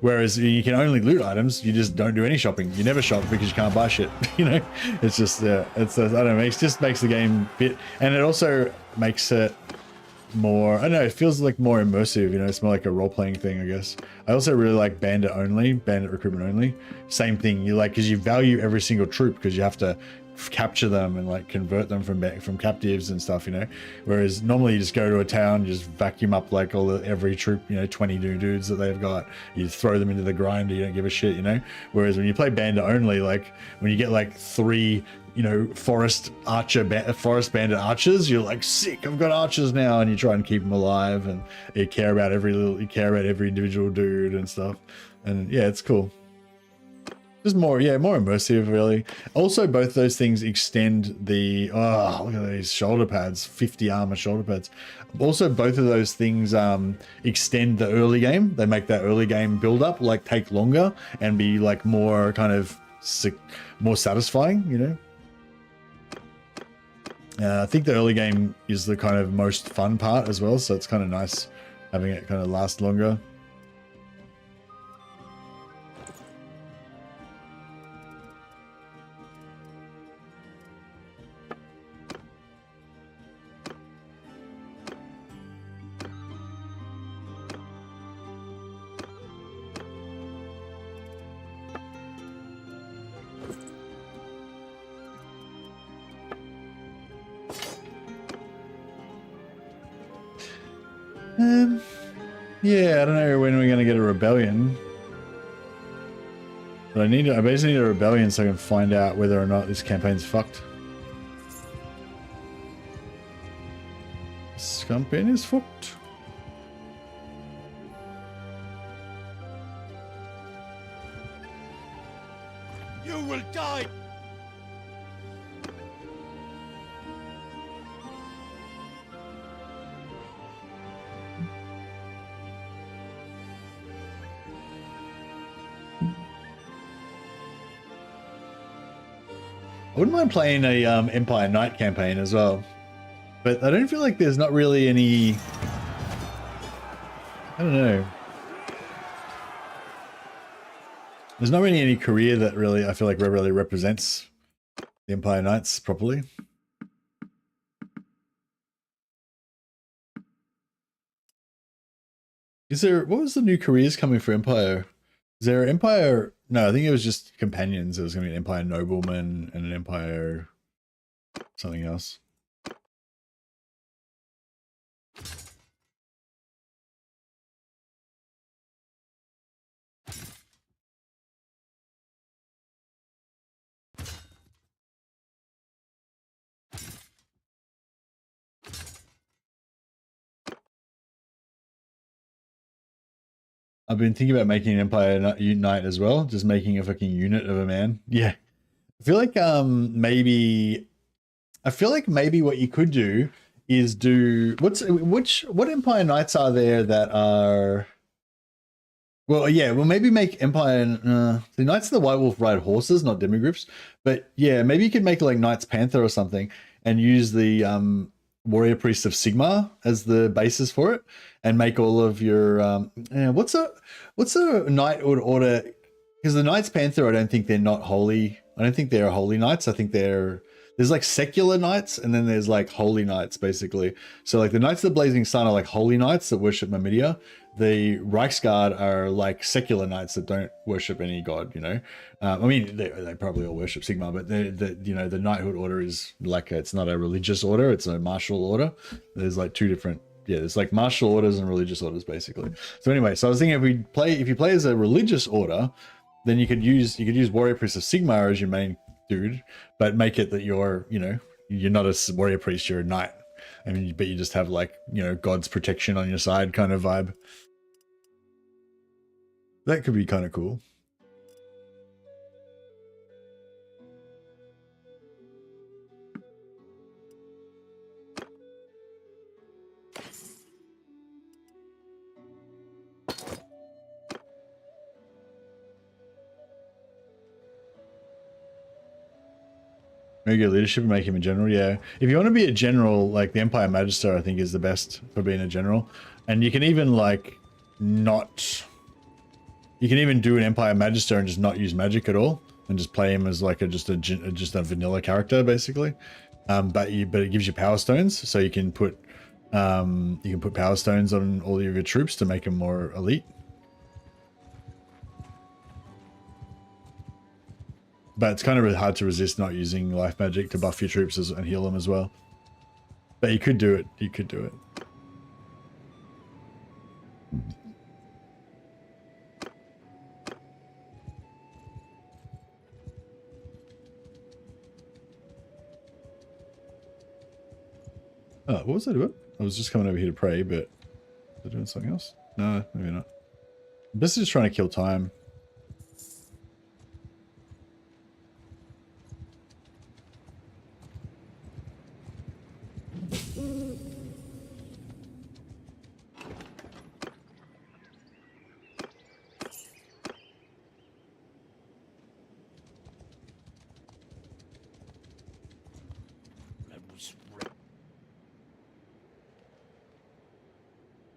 Whereas you can only loot items, you just don't do any shopping. You never shop because you can't buy shit. You know, it's just it's I don't know. It just makes the game fit, and it also makes it more, I don't know, it feels like more immersive. You know, it's more like a role-playing thing, I guess. I also really like bandit recruitment only. Same thing, you like, because you value every single troop because you have to capture them and like convert them from captives and stuff, you know. Whereas normally you just go to a town, you just vacuum up like every troop, you know, 20 new dudes that they've got, you throw them into the grinder, you don't give a shit, you know. Whereas when you play bandit only, like when you get like 3, you know, forest bandit archers, you're like, sick, I've got archers now, and you try and keep them alive, and you care about every individual dude and stuff. And yeah, it's cool. Just more immersive, really. Also, both those things extend the, oh, look at these shoulder pads, 50 armor shoulder pads. Also, both of those things extend the early game. They make that early game build up like take longer and be like more kind of more satisfying, you know. I think the early game is the kind of most fun part as well, so it's kind of nice having it kind of last longer. Yeah, I don't know when we're gonna get a rebellion, but I basically need a rebellion so I can find out whether or not this campaign's fucked. This campaign is fucked. You will die. I wouldn't mind playing a Empire Knight campaign as well, but I don't feel like there's not really any, I don't know. There's not really any career that really, I feel like really represents the Empire Knights properly. What was the new careers coming for Empire? Is there Empire? No, I think it was just companions. It was going to be an Empire Nobleman and an Empire something else. I've been thinking about making an Empire Knight as well, just making a fucking unit of a man. Yeah. I feel like maybe what you could do is do what Empire Knights are there that are, well, yeah, well, maybe make Empire the Knights of the White Wolf ride horses, not demigryphs, but yeah, maybe you could make like Knights Panther or something and use the Warrior Priest of Sigmar as the basis for it, and make all of your what's a knighthood order, because the Knights Panther, I don't think they're not holy. I don't think they're holy knights. I think there's like secular knights and then there's like holy knights basically. So like the Knights of the Blazing Sun are like holy knights that worship Mamidia. The Reichsguard are like secular knights that don't worship any god, you know. I mean, they probably all worship Sigmar, but the knighthood order is like, it's not a religious order, it's a martial order. There's like two different, there's like martial orders and religious orders basically. So anyway, so I was thinking if you play as a religious order, then you could use Warrior Priest of Sigmar as your main dude, but make it that you're not a warrior priest, you're a knight. I mean, but you just have like, God's protection on your side kind of vibe. That could be kind of cool. Maybe get leadership and make him a general. Yeah, if you want to be a general, like the Empire Magister, I think is the best for being a general. And you can even like not. You can even do an Empire Magister and just not use magic at all, and just play him as like just a vanilla character basically. But it gives you power stones, so you can put power stones on all of your troops to make them more elite. But it's kind of really hard to resist not using life magic to buff your troops and heal them as well. But you could do it. You could do it. Oh, what was I doing? I was just coming over here to pray, but was I doing something else? No, maybe not. I'm just trying to kill time.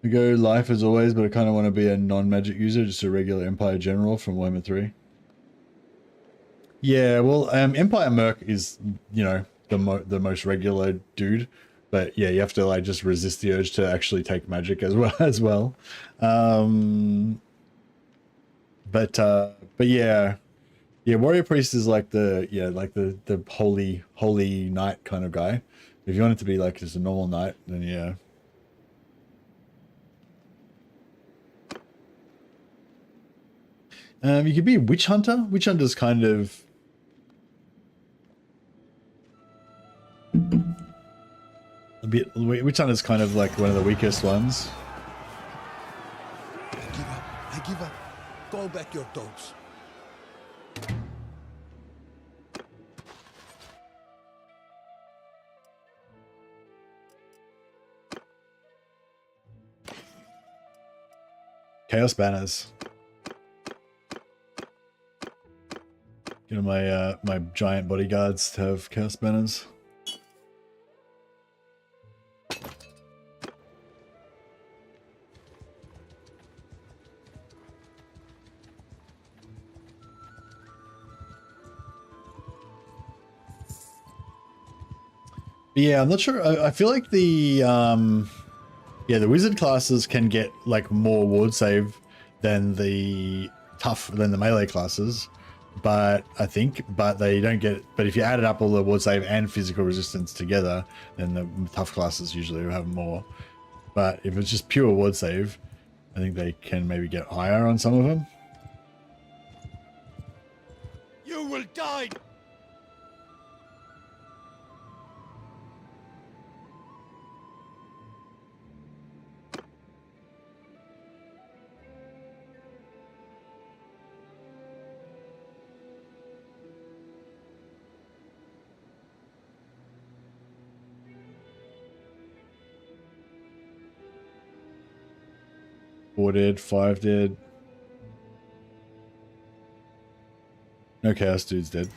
We go life as always, but I kind of want to be a non-magic user, just a regular Empire General from Warhammer 3. Yeah, well, Empire Merc is, you know, the most regular dude, but yeah, you have to like just resist the urge to actually take magic as well. But yeah, Warrior Priest is like the holy knight kind of guy. If you want it to be like just a normal knight, then yeah. You could be Witch Hunter. Witch Hunter's kind of a bit. Witch Hunter's kind of like one of the weakest ones. I give up. Call back your dogs. Chaos Banners. Get my my giant bodyguards to have Chaos Banners. Yeah, I'm not sure. I feel like the the wizard classes can get like more ward save than the melee classes, but they don't get. But if you added up all the ward save and physical resistance together, then the tough classes usually will have more. But if it's just pure ward save, I think they can maybe get higher on some of them. You will die. Four dead, 5 dead. No chaos dude's dead.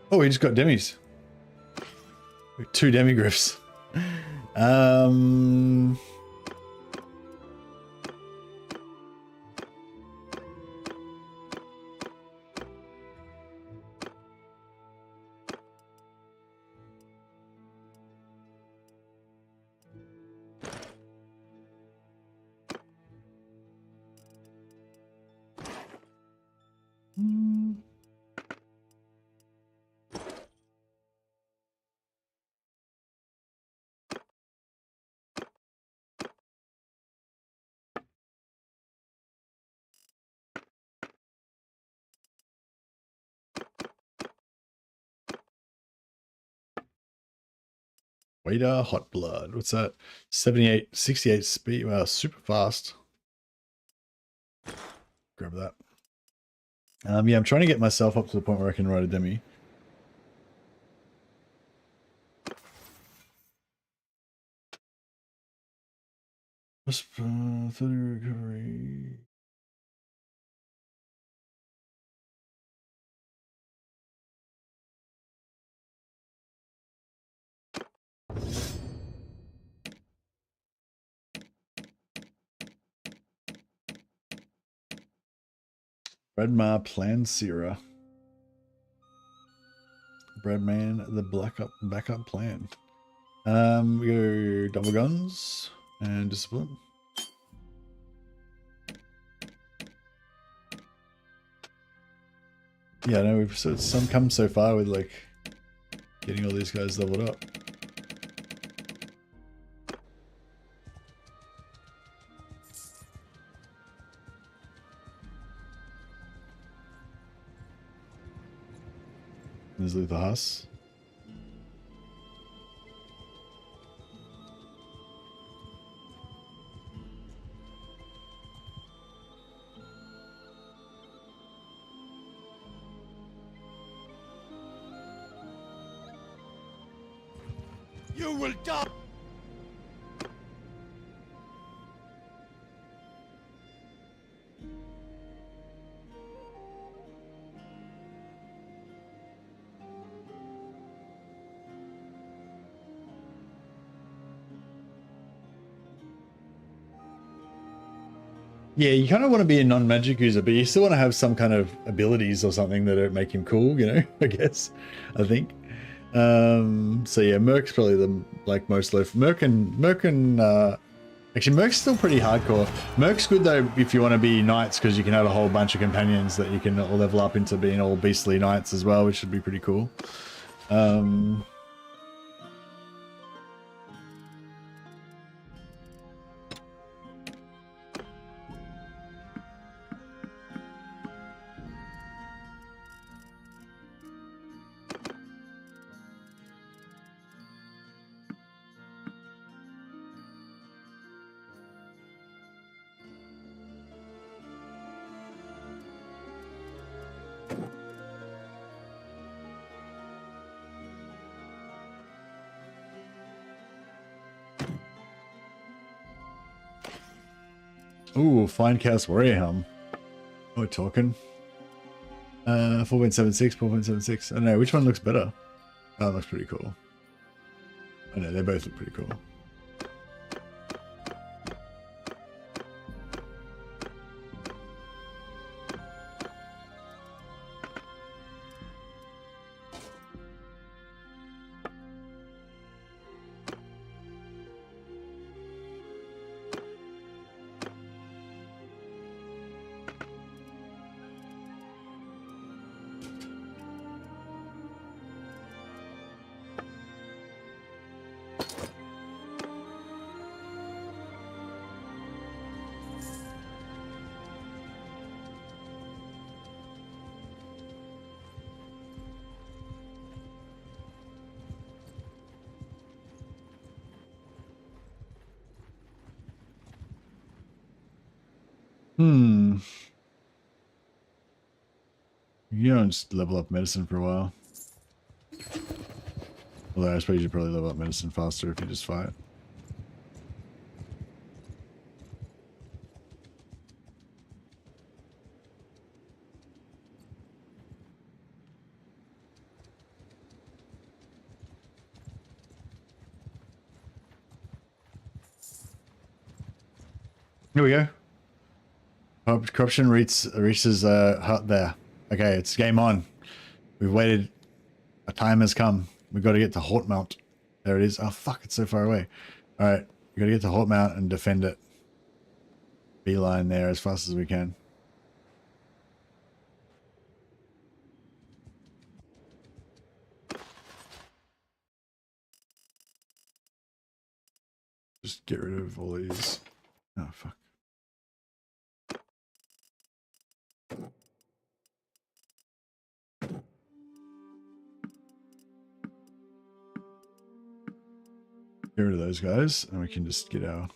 Oh, he just got demis. 2 demigriffs. Waiter, hot blood. What's that? 68 speed. Wow, super fast. Grab that. Yeah, I'm trying to get myself up to the point where I can ride a demi. 30 recovery. Redmar Plan Sierra. Breadman, the backup plan. We go double guns and discipline. Yeah, no, we've some come so far with like getting all these guys leveled up. There's Luther Haas. You will die! Yeah, you kind of want to be a non-magic user, but you still want to have some kind of abilities or something that make him cool, you know, I guess, I think. So yeah, Merc's probably the most low. Actually Merc's still pretty hardcore. Merc's good though if you want to be knights, because you can have a whole bunch of companions that you can all level up into being all beastly knights as well, which should be pretty cool. Ooh, fine cast warrior helm. We're talking. 4.76, 4.76. I don't know, which one looks better? Oh, that looks pretty cool. I know, they both look pretty cool. You don't just level up medicine for a while. Although I suppose you probably level up medicine faster if you just fight. Here we go. Corruption reaches hut there. Okay, it's game on. We've waited. A time has come. We've got to get to Hortmount. There it is. Oh fuck, it's so far away. Alright, we got to get to Hortmount and defend it. Beeline there as fast as we can. Just get rid of all these. Oh fuck. Get rid of those guys, and we can just get our...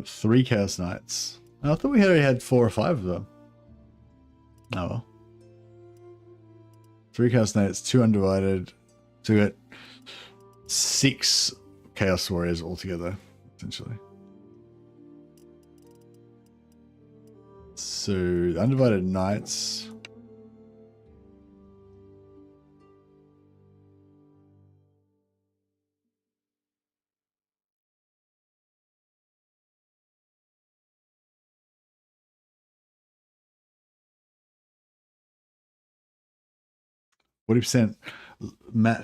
Got 3 Chaos Knights. I thought we already had 4 or 5 of them. Oh well. 3 Chaos Knights, 2 Undivided. So we got 6 Chaos Warriors altogether, essentially. So the Undivided Knights. %,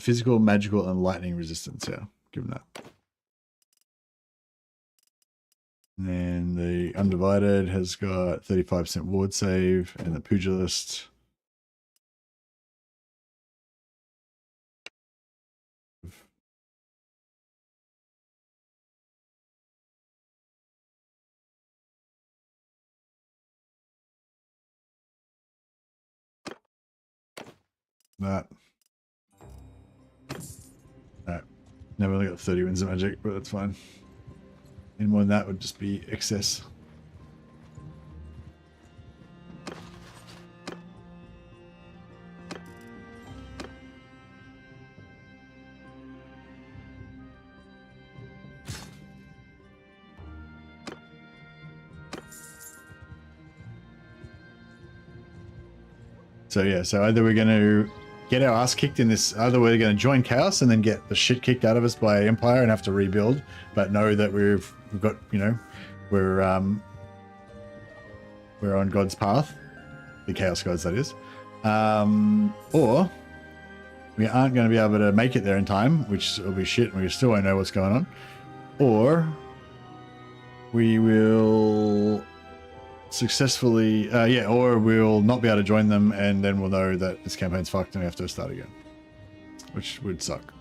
physical, magical, and lightning resistance. Yeah, give them that. And then the Undivided has got 35% ward save, and the Pugilist. That. Alright. Never only got 30 wins of magic, but that's fine. Any more than that would just be excess. So yeah, so either we're going to get our ass kicked in this, either we're going to join Chaos and then get the shit kicked out of us by Empire and have to rebuild, but know that we've got, you know, we're on God's path, the Chaos Gods that is, or we aren't going to be able to make it there in time, which will be shit and we still won't know what's going on, or we will successfully, or we'll not be able to join them, and then we'll know that this campaign's fucked and we have to start again, which would suck.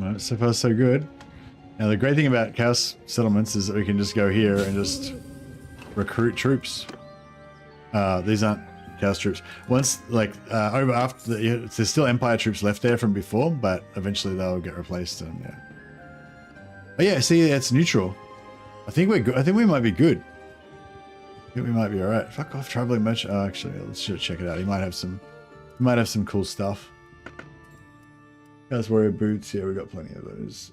Right, so far so good. Now the great thing about Chaos Settlements is that we can just go here and just recruit troops. These aren't Chaos troops. Once, like, over after, there's still Empire troops left there from before, but eventually they'll get replaced. And yeah. But yeah, see, it's neutral. I think we're good. I think we might be good. I think we might be all right. Fuck off, traveling much. Oh, actually, let's just check it out. He might have some. He might have some cool stuff. Chaos Warrior boots. Yeah, we got plenty of those.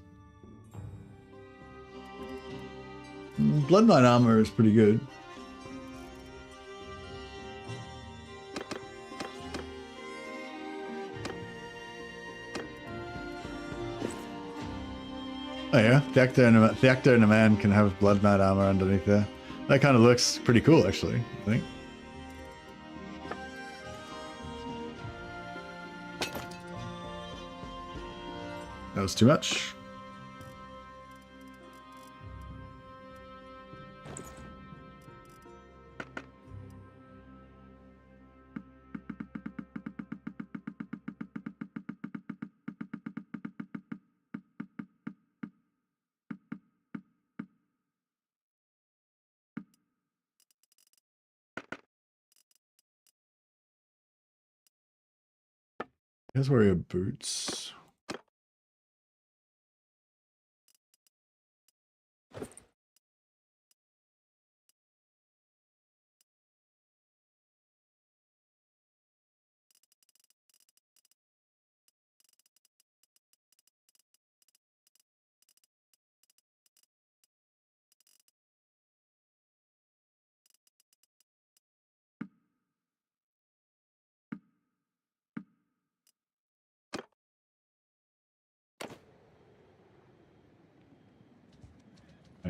Blood Knight armor is pretty good. Oh yeah, Theactor and a man can have Blood Knight armor underneath there. That kind of looks pretty cool, actually, I think. That was too much. Here's where your boots.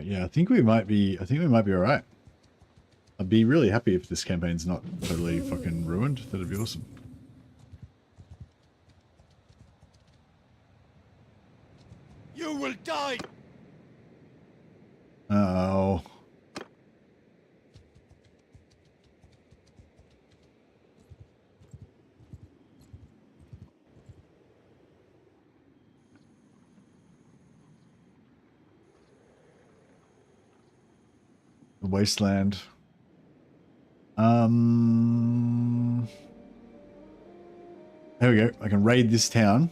Yeah, I think we might be all right. I'd be really happy if this campaign's not totally fucking ruined. That'd be awesome. You will die. Oh. The wasteland. There we go. I can raid this town.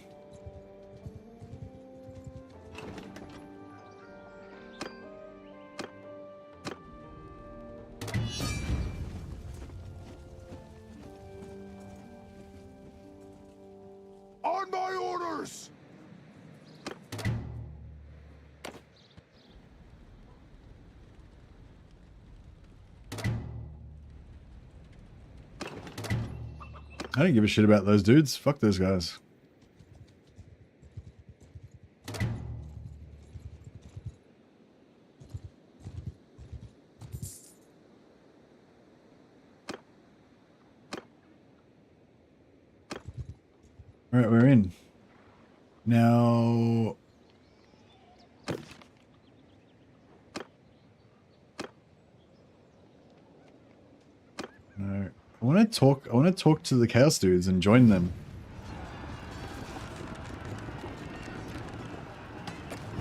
On my orders. I don't give a shit about those dudes. Fuck those guys. All right, we're in. Now... No. I want to talk to the Chaos dudes and join them.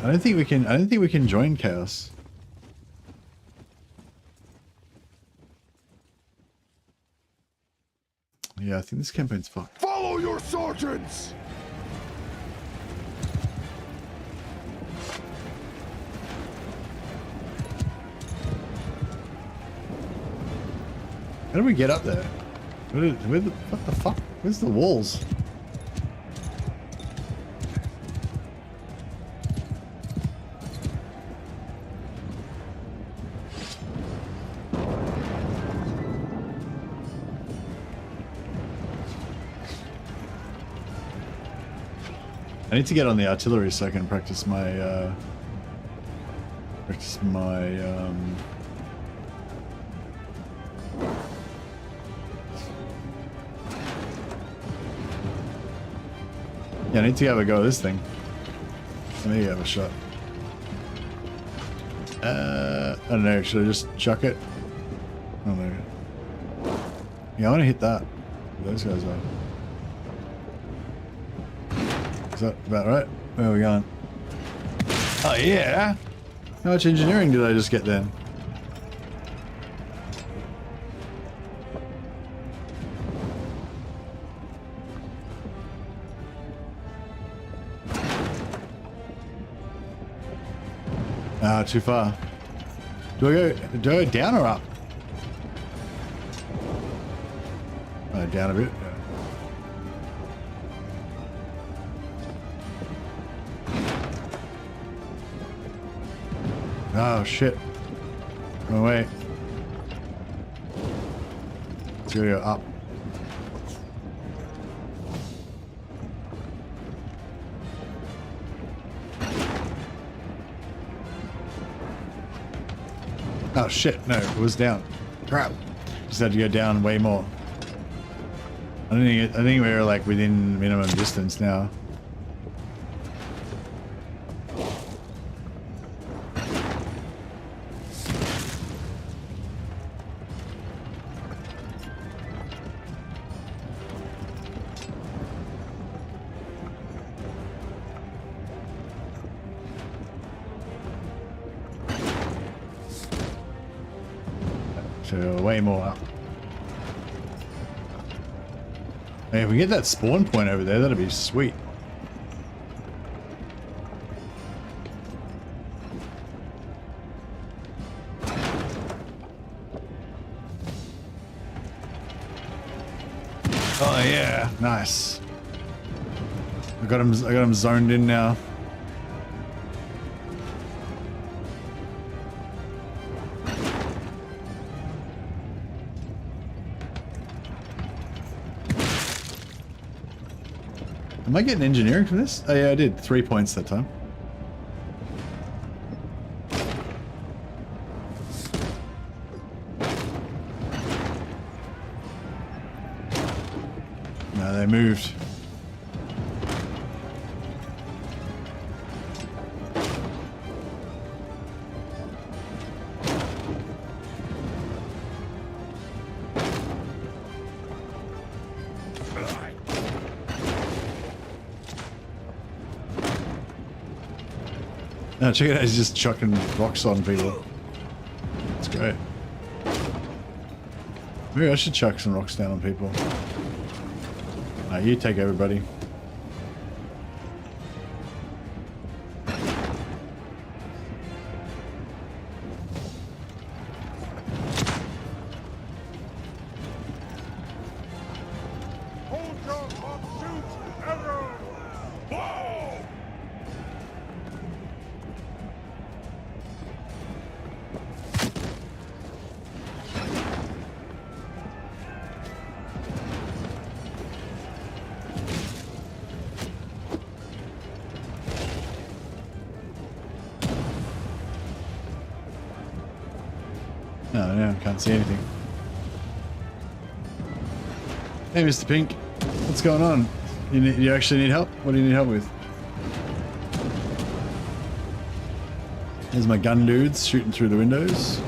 I don't think we can join Chaos. Yeah, I think this campaign's fucked. Follow your sergeants. How do we get up there? What the fuck? Where's the walls? I need to get on the artillery so I can practice my yeah, I need to have a go at this thing. Maybe have a shot. I don't know, should I just chuck it? Oh no. Yeah, I want to hit that. Those guys are. Is that about right? Where are we going? Oh yeah! How much engineering did I just get then? Ah, too far. Do I go down or up? Down a bit. Yeah. Oh shit. Go away. Let's go up. Oh shit, no, it was down. Crap. Just had to go down way more. I think we're like within minimum distance now. So way more up. Hey, if we get that spawn point over there, that'd be sweet. Oh yeah, nice. I got him zoned in now. Am I getting engineering from this? Oh yeah, I did. 3 points that time. moved. No, check it out, he's just chucking rocks on people. That's great. Maybe I should chuck some rocks down on people. No, you take everybody. Hold your hot shoot arrow! Whoa! No, I can't see anything. Hey, Mr. Pink, what's going on? You actually need help? What do you need help with? There's my gun dudes shooting through the windows.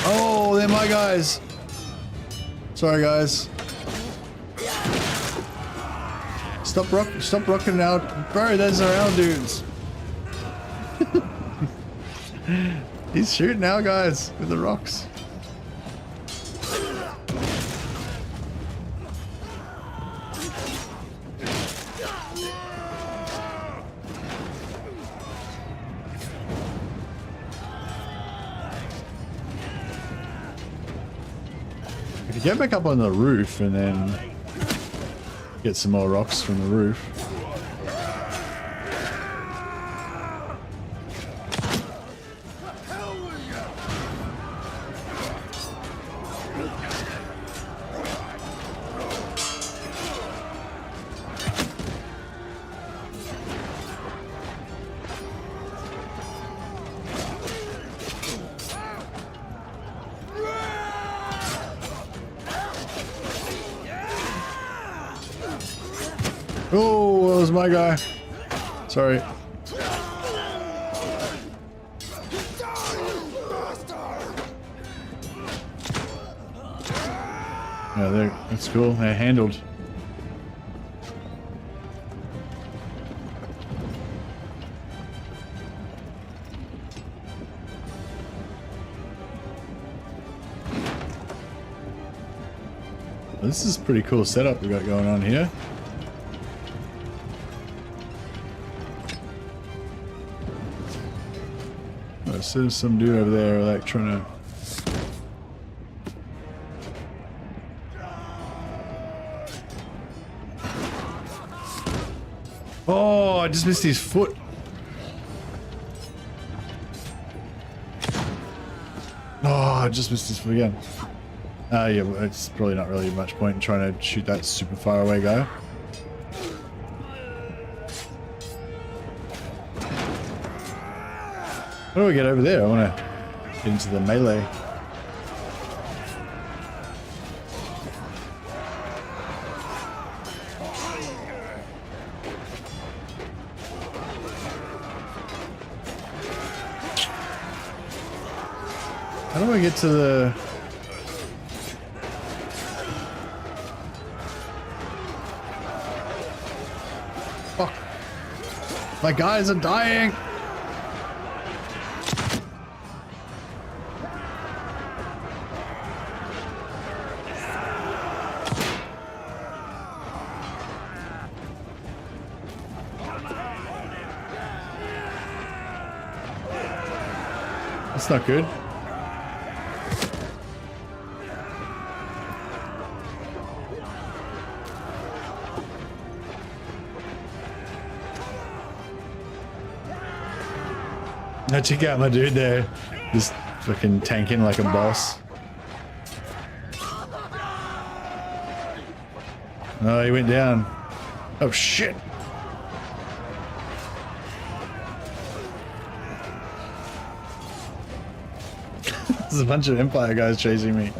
Oh, they're my guys. Sorry, guys. Stop rocking out. Bro, those are our dudes. He's shooting our guys with the rocks. If you get back up on the roof and then get some more rocks from the roof. Oh, that was my guy. Sorry. Yeah, that's cool. They're handled. This is a pretty cool setup we got going on here. There's some dude over there like trying to... Oh, I just missed his foot. Oh, I just missed his foot again. Yeah, well, it's probably not really much point in trying to shoot that super far away guy. How do I get over there? I want to get into the melee. How do I get to the... Fuck. My guys are dying. That's not good. Now check out my dude there, just fucking tanking like a boss. Oh, he went down. Oh shit. There's a bunch of Empire guys chasing me.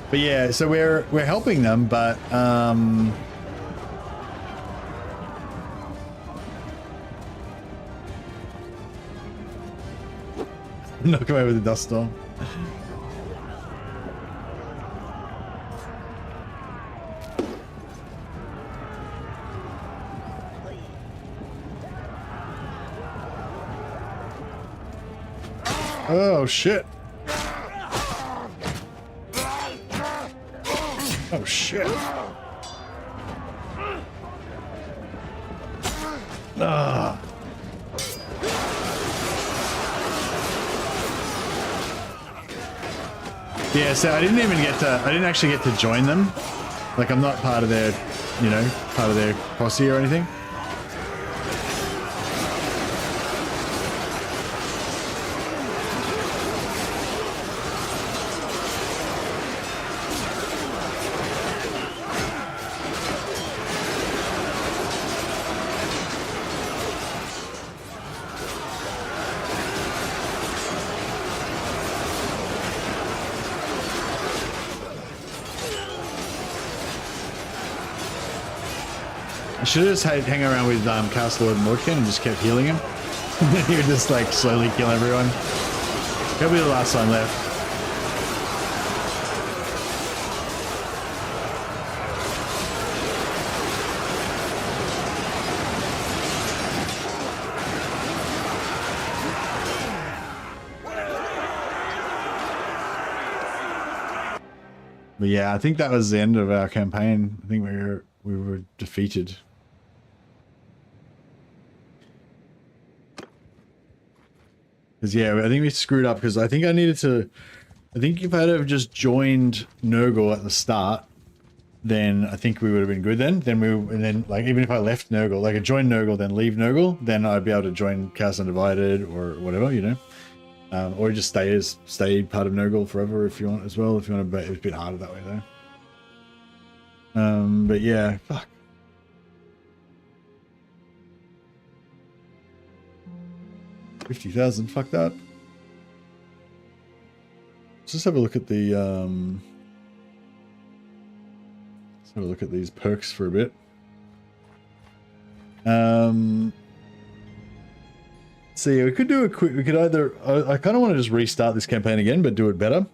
But yeah, so we're helping them, but knock away with the dust storm. Oh shit. Oh shit. Ah. Yeah, so I didn't actually get to join them. Like, I'm not part of their, you know, part of their posse or anything. I should have just hang around with Chaos Lord Mordkin and just kept healing him. He would just like slowly kill everyone. He'll be the last one left. But yeah, I think that was the end of our campaign. I think we were defeated. Because yeah, I think we screwed up because I think if I had have just joined Nurgle at the start, then I think we would have been good then. And then like even if I left Nurgle, like I joined Nurgle, then leave Nurgle, then I'd be able to join Chaos Undivided or whatever, you know. Or just stay part of Nurgle forever if you want as well. If you want to, it's a bit harder that way though. But yeah, fuck. 50,000, fuck that. Let's just have a look at the let's have a look at these perks for a bit. So yeah, we could do a quick, we could either, I kind of want to just restart this campaign again, but do it better.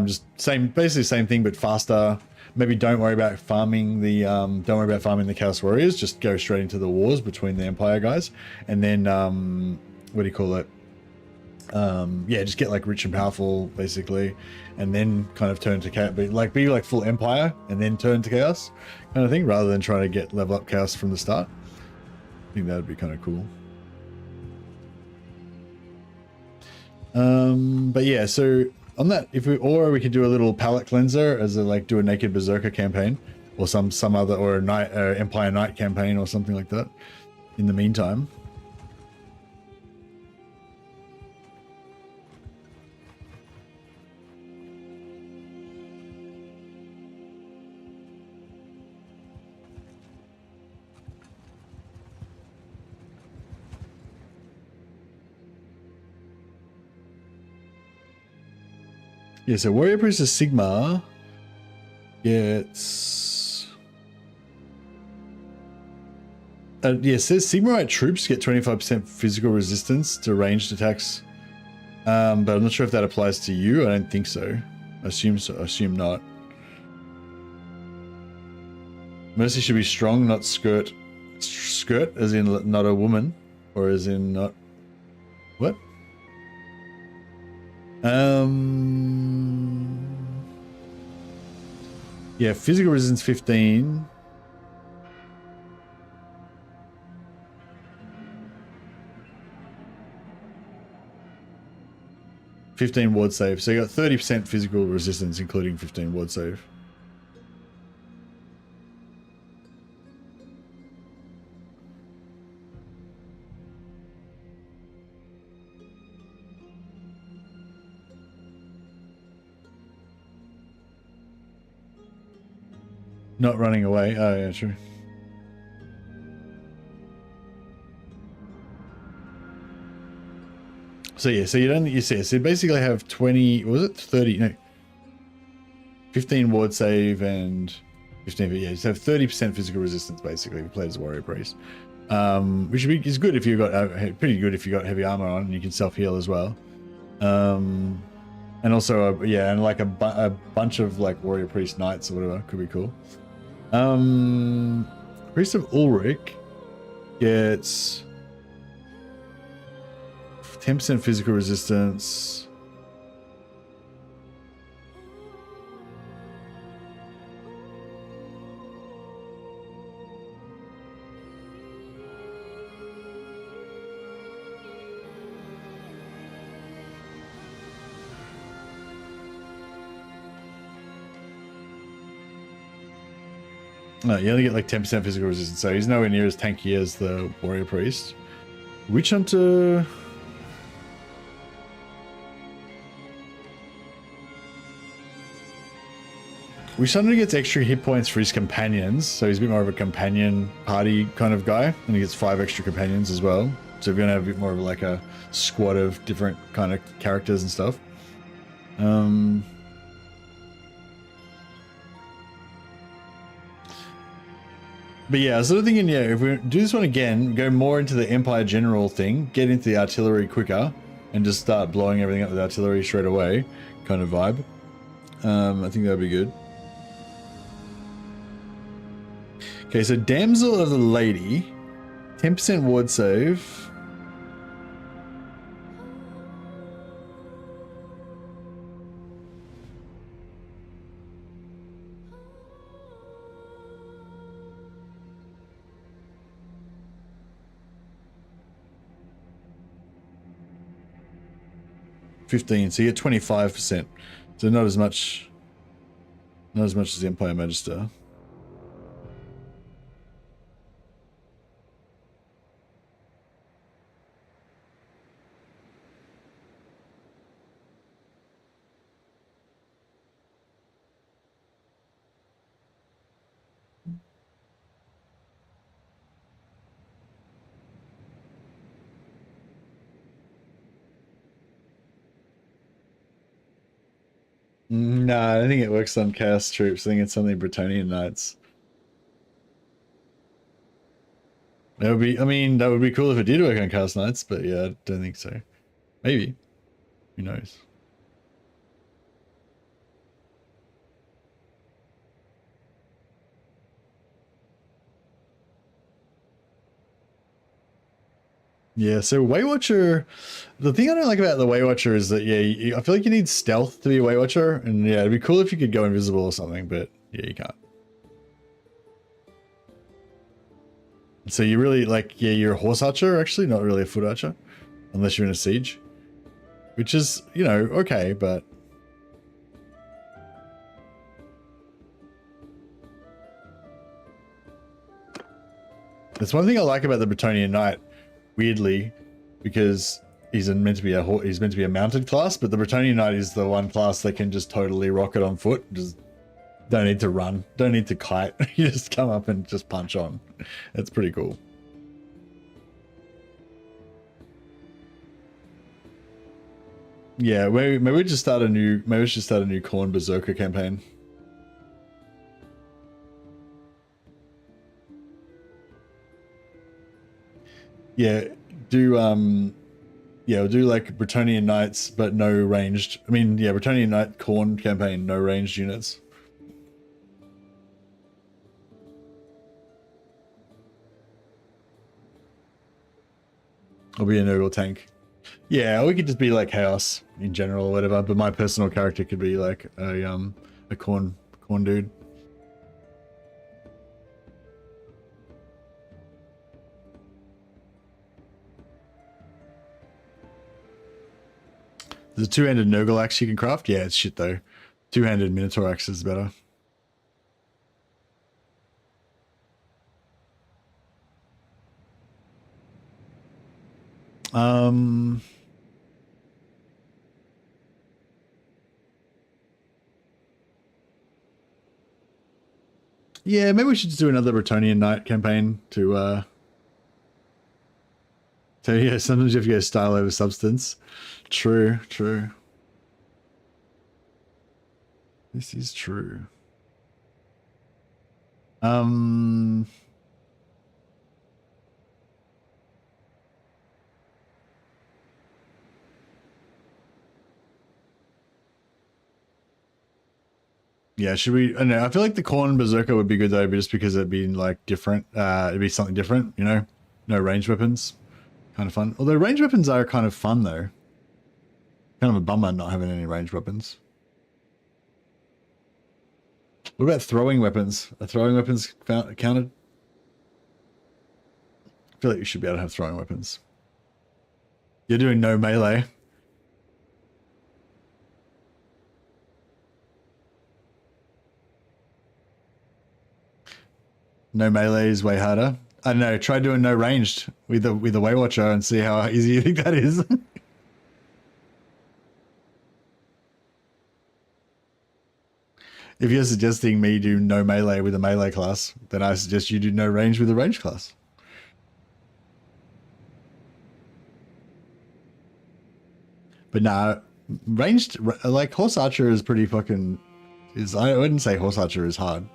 Just basically same thing, but faster. Maybe don't worry about farming the Chaos Warriors, just go straight into the wars between the Empire guys. And then, what do you call it? Yeah, just get like rich and powerful basically, and then kind of turn to Chaos, be like full Empire and then turn to Chaos kind of thing, rather than trying to level up Chaos from the start. I think that would be kind of cool. But yeah, so on that, or we could do a little palette cleanser as do a naked Berserker campaign, or some other, or a Empire Knight campaign or something like that in the meantime. Yeah, so Warrior Priestess Sigma gets... yeah, it says Sigmarite troops get 25% physical resistance to ranged attacks. But I'm not sure if that applies to you. I don't think so. I assume so. I assume not. Mercy should be strong, not skirt. Skirt, as in not a woman, or as in not... What? Yeah, physical resistance 15. (15 ward save). So you got 30% physical resistance, including 15 ward save. Not running away. Oh, yeah, true. So yeah, so you see, so you basically have 20, was it 30? No, 15 ward save and 15, yeah, so have 30% physical resistance basically if you play as a warrior priest. Which is good if you got, pretty good if you got heavy armor on and you can self-heal as well. And also, yeah, and like a bunch of like warrior priest knights or whatever could be cool. Priest of Ulrich gets 10% physical resistance. No, you only get like 10% physical resistance, so he's nowhere near as tanky as the warrior priest. Witch Hunter. Witch Hunter gets extra hit points for his companions, so he's a bit more of a companion party kind of guy, and he gets 5 extra companions as well. So if you're gonna have a bit more of like a squad of different kind of characters and stuff. But yeah, I was sort of thinking, yeah, if we do this one again, go more into the Empire General thing, get into the artillery quicker, and just start blowing everything up with artillery straight away, kind of vibe. I think that would be good. Okay, so Damsel of the Lady, 10% ward save. $15, so you get 25%. So not as much as the Empire Magister. No, I think it works on Chaos Troops. I think it's only Bretonnian Knights. That would be, I mean, that would be cool if it did work on Chaos Knights, but yeah, I don't think so. Maybe. Who knows? Yeah, so Weight Watcher, the thing I don't like about the Weight Watcher is that, yeah, I feel like you need stealth to be a Weight Watcher, and yeah, it'd be cool if you could go invisible or something, but yeah, you can't. So you really, like, yeah, you're a horse archer, actually, not really a foot archer, unless you're in a siege, which is, you know, okay, but... That's one thing I like about the Bretonnian Knight, weirdly, because he's meant to be a mounted class, but the Bretonnian Knight is the one class that can just totally rock it on foot. Just don't need to run, don't need to kite. You just come up and just punch on. It's pretty cool. Yeah, maybe we just start a new Khorne Berserker campaign. Yeah, we'll do like Bretonnian Knights, but no ranged. I mean, yeah, Bretonnian Knight Khorne campaign, no ranged units. I'll be a Nurgle tank. Yeah, we could just be like Chaos in general or whatever, but my personal character could be like a Khorne dude. There's a two-handed Nurgle axe you can craft. Yeah, it's shit though. Two-handed Minotaur axe is better. Yeah, maybe we should just do another Bretonnian Knight campaign to So yeah, sometimes you have to go style over substance. True, true. This is true. Yeah, should we? I don't know. I feel like the corn berserker would be good though, but just because it'd be like different. It'd be something different, you know. No ranged weapons, kind of fun. Although ranged weapons are kind of fun though. Kind of a bummer not having any ranged weapons. What about throwing weapons? Are throwing weapons counted? I feel like you should be able to have throwing weapons. You're doing no melee. No melee is way harder. I don't know. Try doing no ranged with the Waywatcher and see how easy you think that is. If you're suggesting me do no melee with a melee class, then I suggest you do no range with a range class. But nah, ranged, like horse archer is pretty fucking, I wouldn't say horse archer is hard.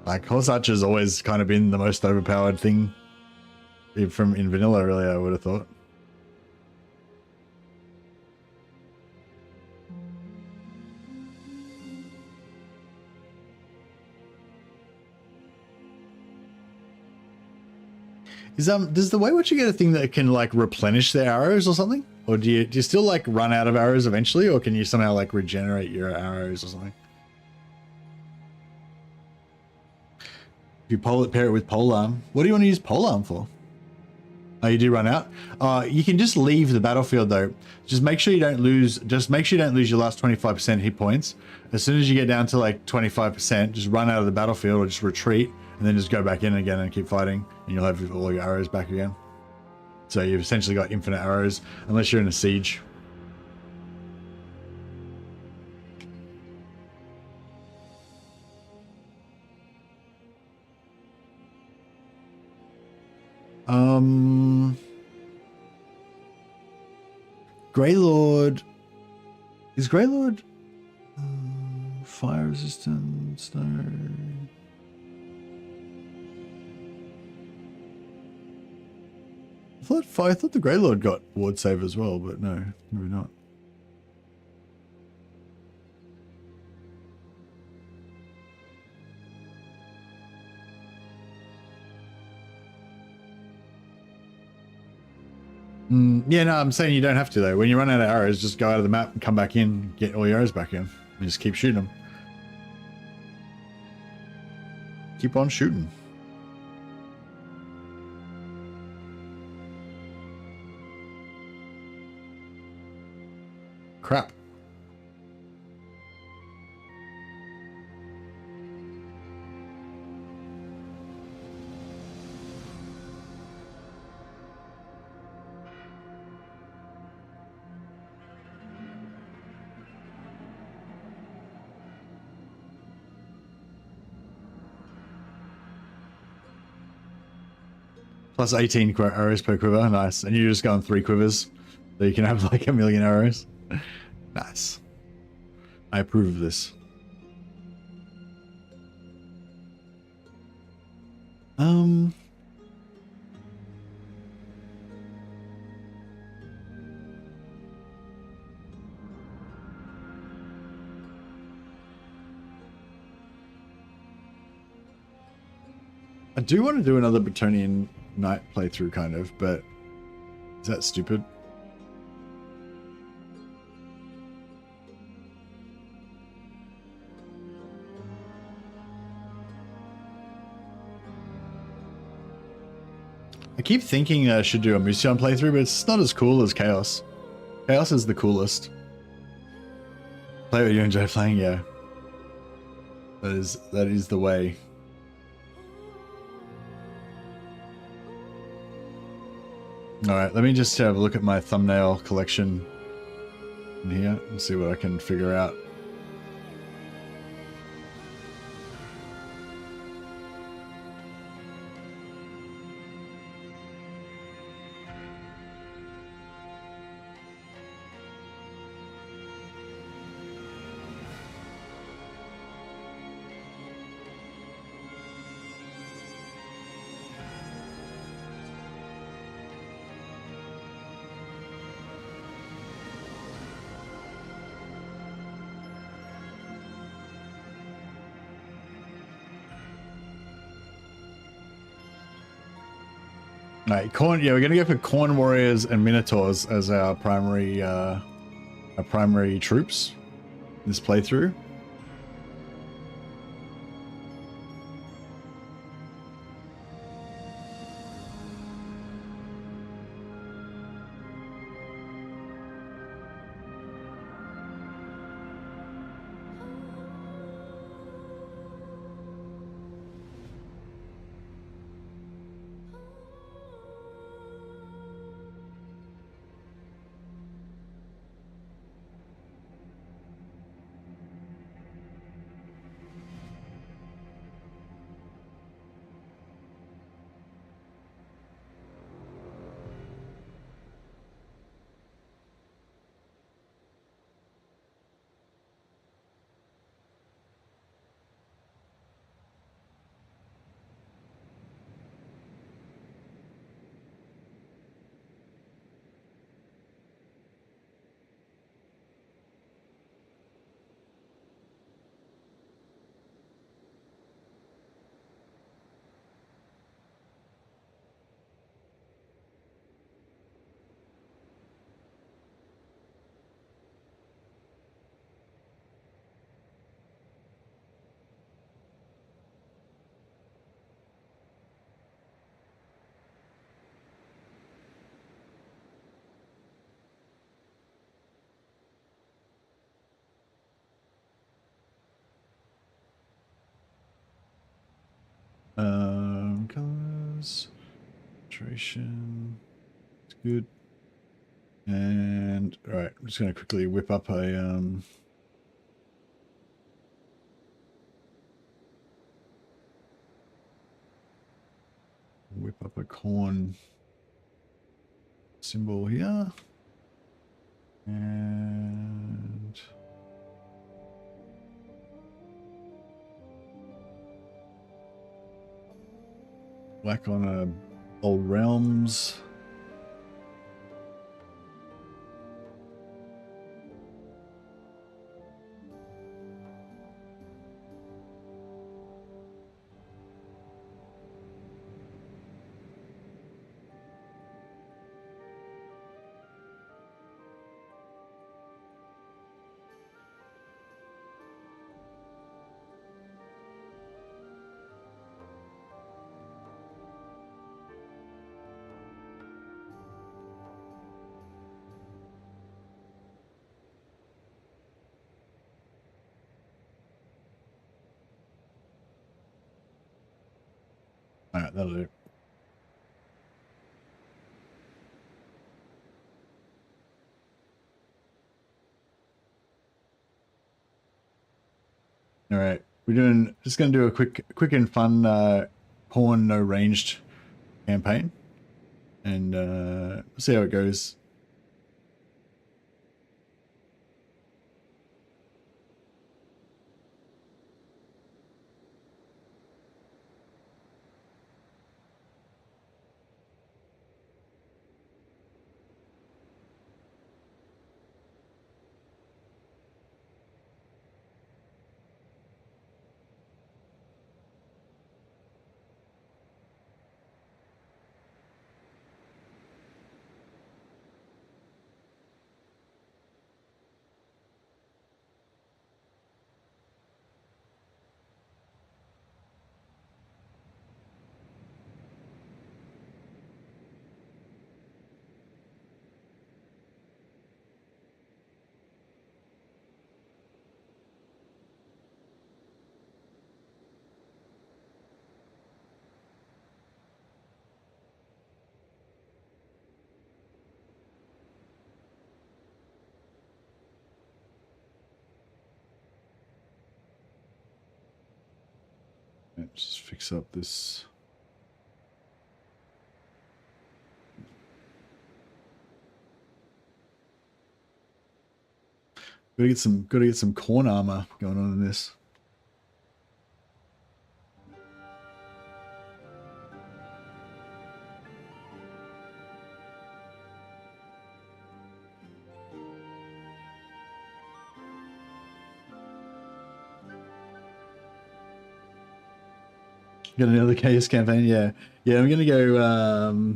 Like horse archer's always kind of been the most overpowered thing in vanilla, really, I would have thought. Does the Waywatcher get a thing that can like replenish their arrows or something? Or do you still like run out of arrows eventually, or can you somehow like regenerate your arrows or something? If you pair it with polearm, what do you want to use polearm for? Oh, you do run out? You can just leave the battlefield though. Just make sure you don't lose. Just make sure you don't lose your last 25% hit points. As soon as you get down to like 25%, just run out of the battlefield or just retreat, and then just go back in again and keep fighting, and you'll have all your arrows back again. So you've essentially got infinite arrows, unless you're in a siege. Greylord. Is Greylord fire resistance? No. I thought the Greylord got ward save as well, but no, maybe not. Yeah, no, I'm saying you don't have to though. When you run out of arrows, just go out of the map and come back in, get all your arrows back in, and just keep shooting them. Keep on shooting. Crap. Plus 18 arrows per quiver. Nice. And you're just going 3 quivers. So you can have like 1,000,000 arrows. Nice. I approve of this. I do want to do another Bretonian Knight playthrough, kind of, but is that stupid? I keep thinking I should do a Musion playthrough, but it's not as cool as Chaos. Chaos is the coolest. Play what you enjoy playing, yeah. That is the way. Alright, let me just have a look at my thumbnail collection in here and see what I can figure out. Right, corn. Yeah, we're gonna go for corn warriors and minotaurs as our primary troops this playthrough. Colors, saturation, it's good. And all right, I'm just gonna quickly whip up a corn symbol here, and whack on a old realms. All right, that'll do. All right, just gonna do a quick and fun corn no ranged campaign, and see how it goes. Let's just fix up this. Gotta get some corn armor going on in this. Got another chaos campaign, yeah. Yeah, I'm gonna go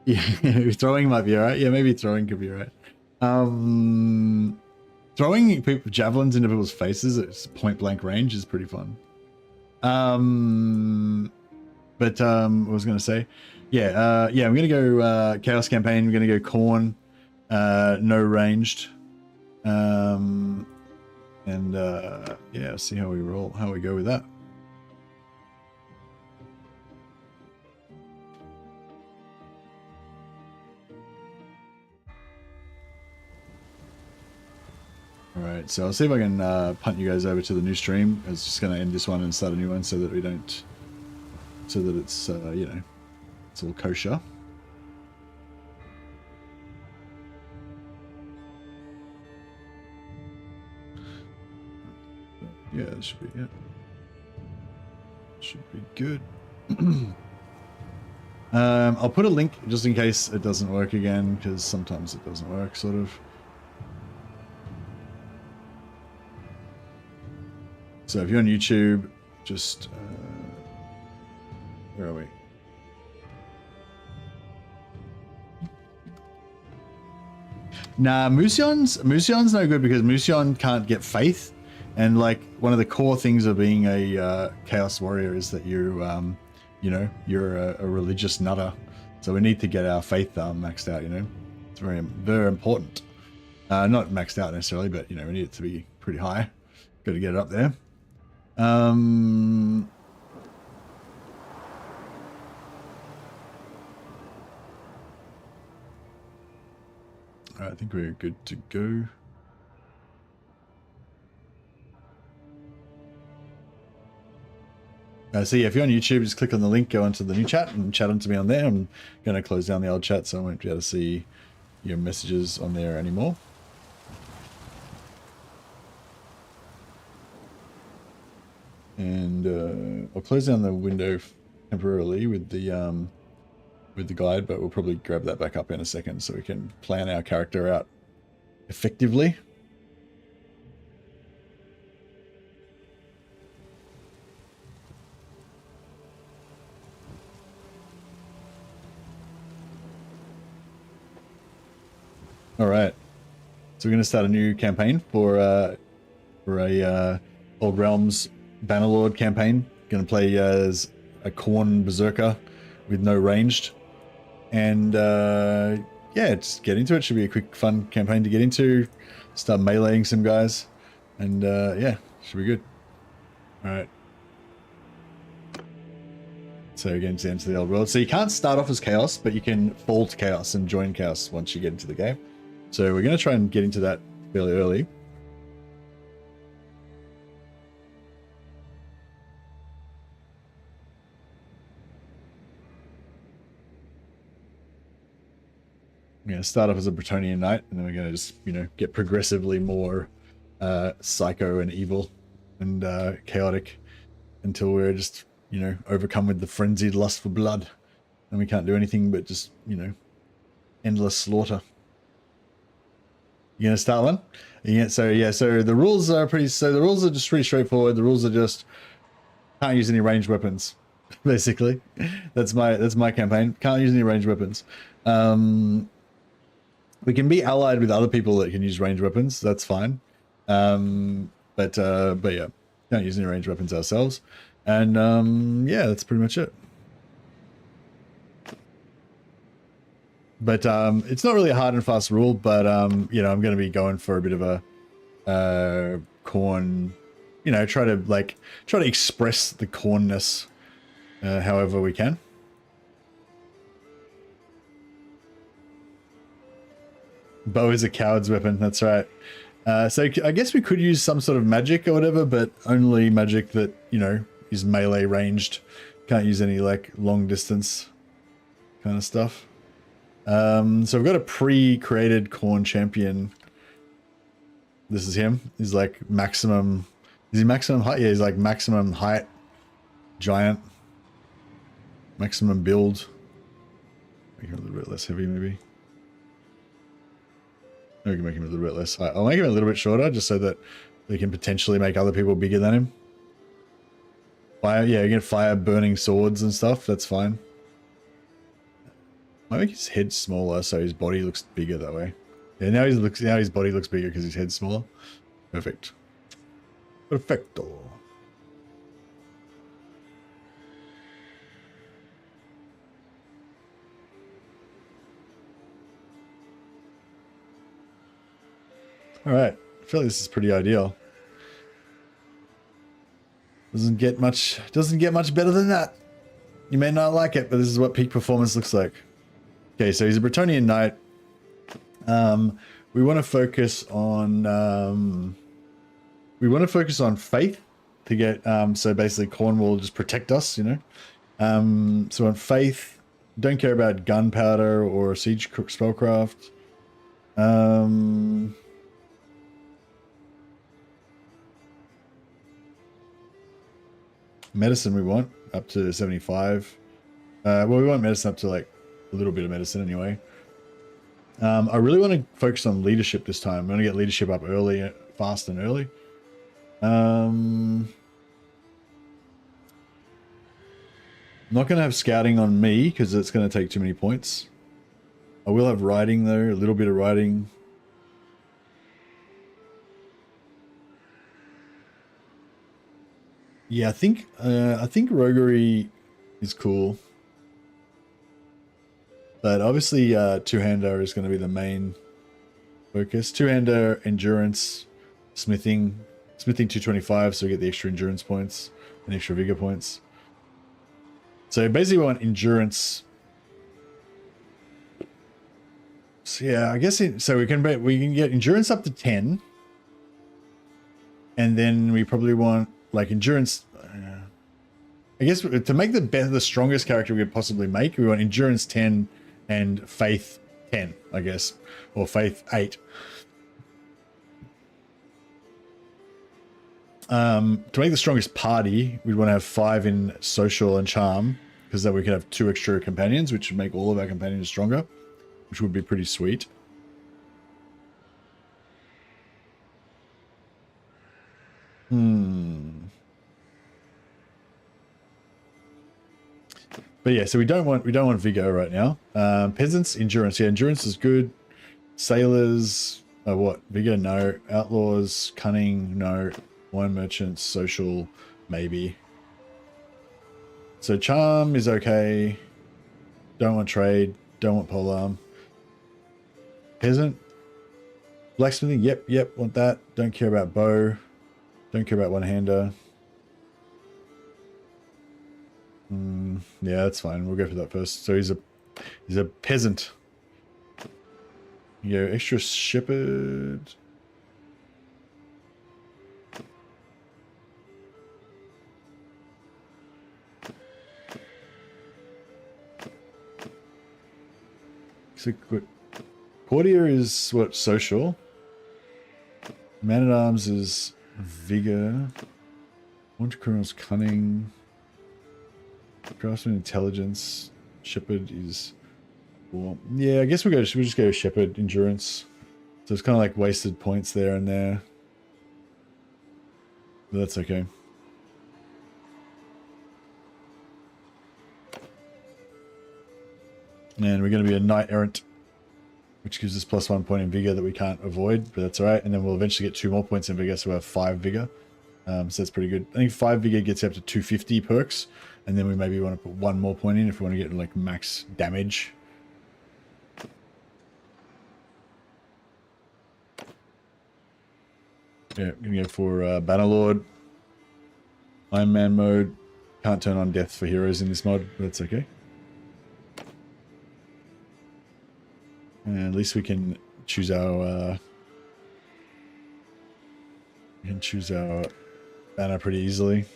Yeah, throwing might be alright. Yeah, maybe throwing could be alright. Throwing javelins into people's faces at point blank range is pretty fun. What was I going to say? Yeah, I'm going to go Chaos Campaign. We're going to go Corn, no ranged. Yeah, see how we roll, how we go with that. Alright, so I'll see if I can punt you guys over to the new stream. I was just going to end this one and start a new one so that we don't... So that it's, you know, it's all kosher. Yeah, that should be it. Should be good. I'll put a link just in case it doesn't work again, because sometimes it doesn't work, sort of. So if you're on YouTube, just where are we? Nah, Musion's no good because Musion can't get faith, and like one of the core things of being a Chaos Warrior is that you know, you're a religious nutter. So we need to get our faith maxed out. You know, it's very very important. Not maxed out necessarily, but you know, we need it to be pretty high. Got to get it up there. I think we're good to go. So yeah, if you're on YouTube, just click on the link, go onto the new chat and chat onto me on there. I'm going to close down the old chat so I won't be able to see your messages on there anymore. And I'll close down the window temporarily with the guide, but we'll probably grab that back up in a second so we can plan our character out effectively. All right, so we're going to start a new campaign for a Old Realms Bannerlord campaign. Going to play as a Khorne Berserker with no ranged, and yeah, just get into it. Should be a quick, fun campaign to get into. Start meleeing some guys, and yeah, should be good. All right. So again, to enter the old world. So you can't start off as Chaos, but you can fall to Chaos and join Chaos once you get into the game. So we're going to try and get into that fairly early. We're going to start off as a Bretonian Knight, and then we're going to just, you know, get progressively more psycho and evil and chaotic until we're just, you know, overcome with the frenzied lust for blood. And we can't do anything but just, you know, endless slaughter. You gonna start one? Yeah. So yeah. So the rules are pretty. So the rules are just pretty straightforward. The rules are just can't use any ranged weapons. Basically, that's my campaign. Can't use any ranged weapons. We can be allied with other people that can use ranged weapons. That's fine. But yeah, can't use any ranged weapons ourselves. And yeah, that's pretty much it. But it's not really a hard and fast rule, but you know, I'm going to be going for a bit of a Khorne, you know, try to express the Khorne-ness however we can. Bow is a coward's weapon, that's right. So I guess we could use some sort of magic or whatever, but only magic that, you know, is melee ranged. Can't use any like long distance kind of stuff. So we've got a pre-created Khorne champion. This is him. He's like maximum. Is he maximum height? Yeah, he's like maximum height, giant, maximum build. Make him a little bit less heavy, maybe. We can make him a little bit less height. I'll make him a little bit shorter, just so that we can potentially make other people bigger than him. Fire, yeah, you can fire burning swords and stuff. That's fine. Might make his head smaller so his body looks bigger that way. Yeah, now his body looks bigger because his head's smaller. Perfect. Perfecto. All right, I feel like this is pretty ideal. Doesn't get much better than that. You may not like it, but this is what peak performance looks like. Okay, so he's a Bretonnian knight. We want to focus on faith to get so basically Cornwall will just protect us, you know. So on faith, don't care about gunpowder or siege spellcraft. Medicine we want up to 75. Well, we want medicine up to like a little bit of medicine anyway. I really want to focus on leadership this time. I'm going to get leadership up early, fast and early. I'm not going to have scouting on me because it's going to take too many points. I will have riding though, a little bit of riding. Yeah, I think roguery is cool. But obviously two-hander is going to be the main focus. Two-hander, endurance, smithing 225, so we get the extra endurance points and extra vigor points. So basically we want endurance. So yeah, I guess so we can get endurance up to 10. And then we probably want like endurance. I guess to make the strongest character we could possibly make, we want endurance 10 and faith 10, I guess, or faith 8. To make the strongest party, we'd want to have 5 in social and charm, because then we could have 2 extra companions, which would make all of our companions stronger, which would be pretty sweet. But yeah, so we don't want vigor right now. Peasants, endurance. Yeah, endurance is good. Sailors, what? Vigor, no. Outlaws, cunning, no. Wine merchants, social, maybe. So charm is okay. Don't want trade. Don't want polearm. Peasant. Blacksmithing, yep, want that. Don't care about bow. Don't care about one-hander. Yeah, that's fine. We'll go for that first. So he's a peasant. You go extra shepherd. So courtier is what, social. Man at arms is vigor. Wanted criminals, cunning. Craftsman, intelligence. Shepherd is, well, yeah, I guess we'll just go shepherd, endurance. So it's kind of like wasted points there and there, but that's okay. And we're going to be a knight errant, which gives us +1 point in vigor that we can't avoid, but that's all right. And then we'll eventually get 2 more points in vigor, so we'll have 5 vigor. So that's pretty good. I think 5 vigor gets you up to 250 perks, and then we maybe want to put 1 more point in if we want to get like max damage. Yeah, I'm gonna go for Bannerlord. Iron Man mode. Can't turn on death for heroes in this mod, but that's okay. And at least we can choose our banner pretty easily.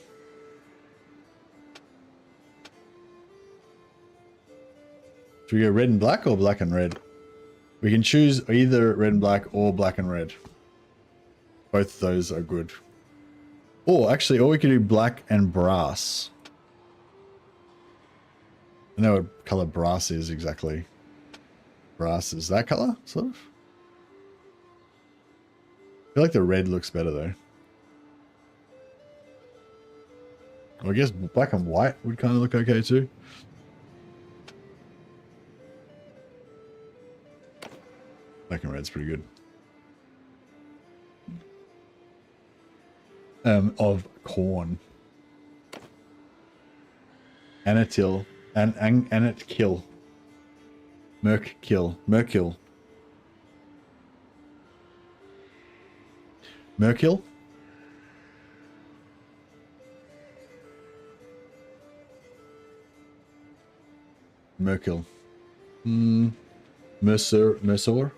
Should we go red and black or black and red? We can choose either red and black or black and red. Both of those are good. Or actually, or we could do black and brass. I know what color brass is exactly. Brass is that color, sort of. I feel like the red looks better though. Well, I guess black and white would kind of look okay too. Black and red's pretty good. Of corn. Anatil. Anat kill. Merc kill. Merkill. Merkill? Merkill. Mercer.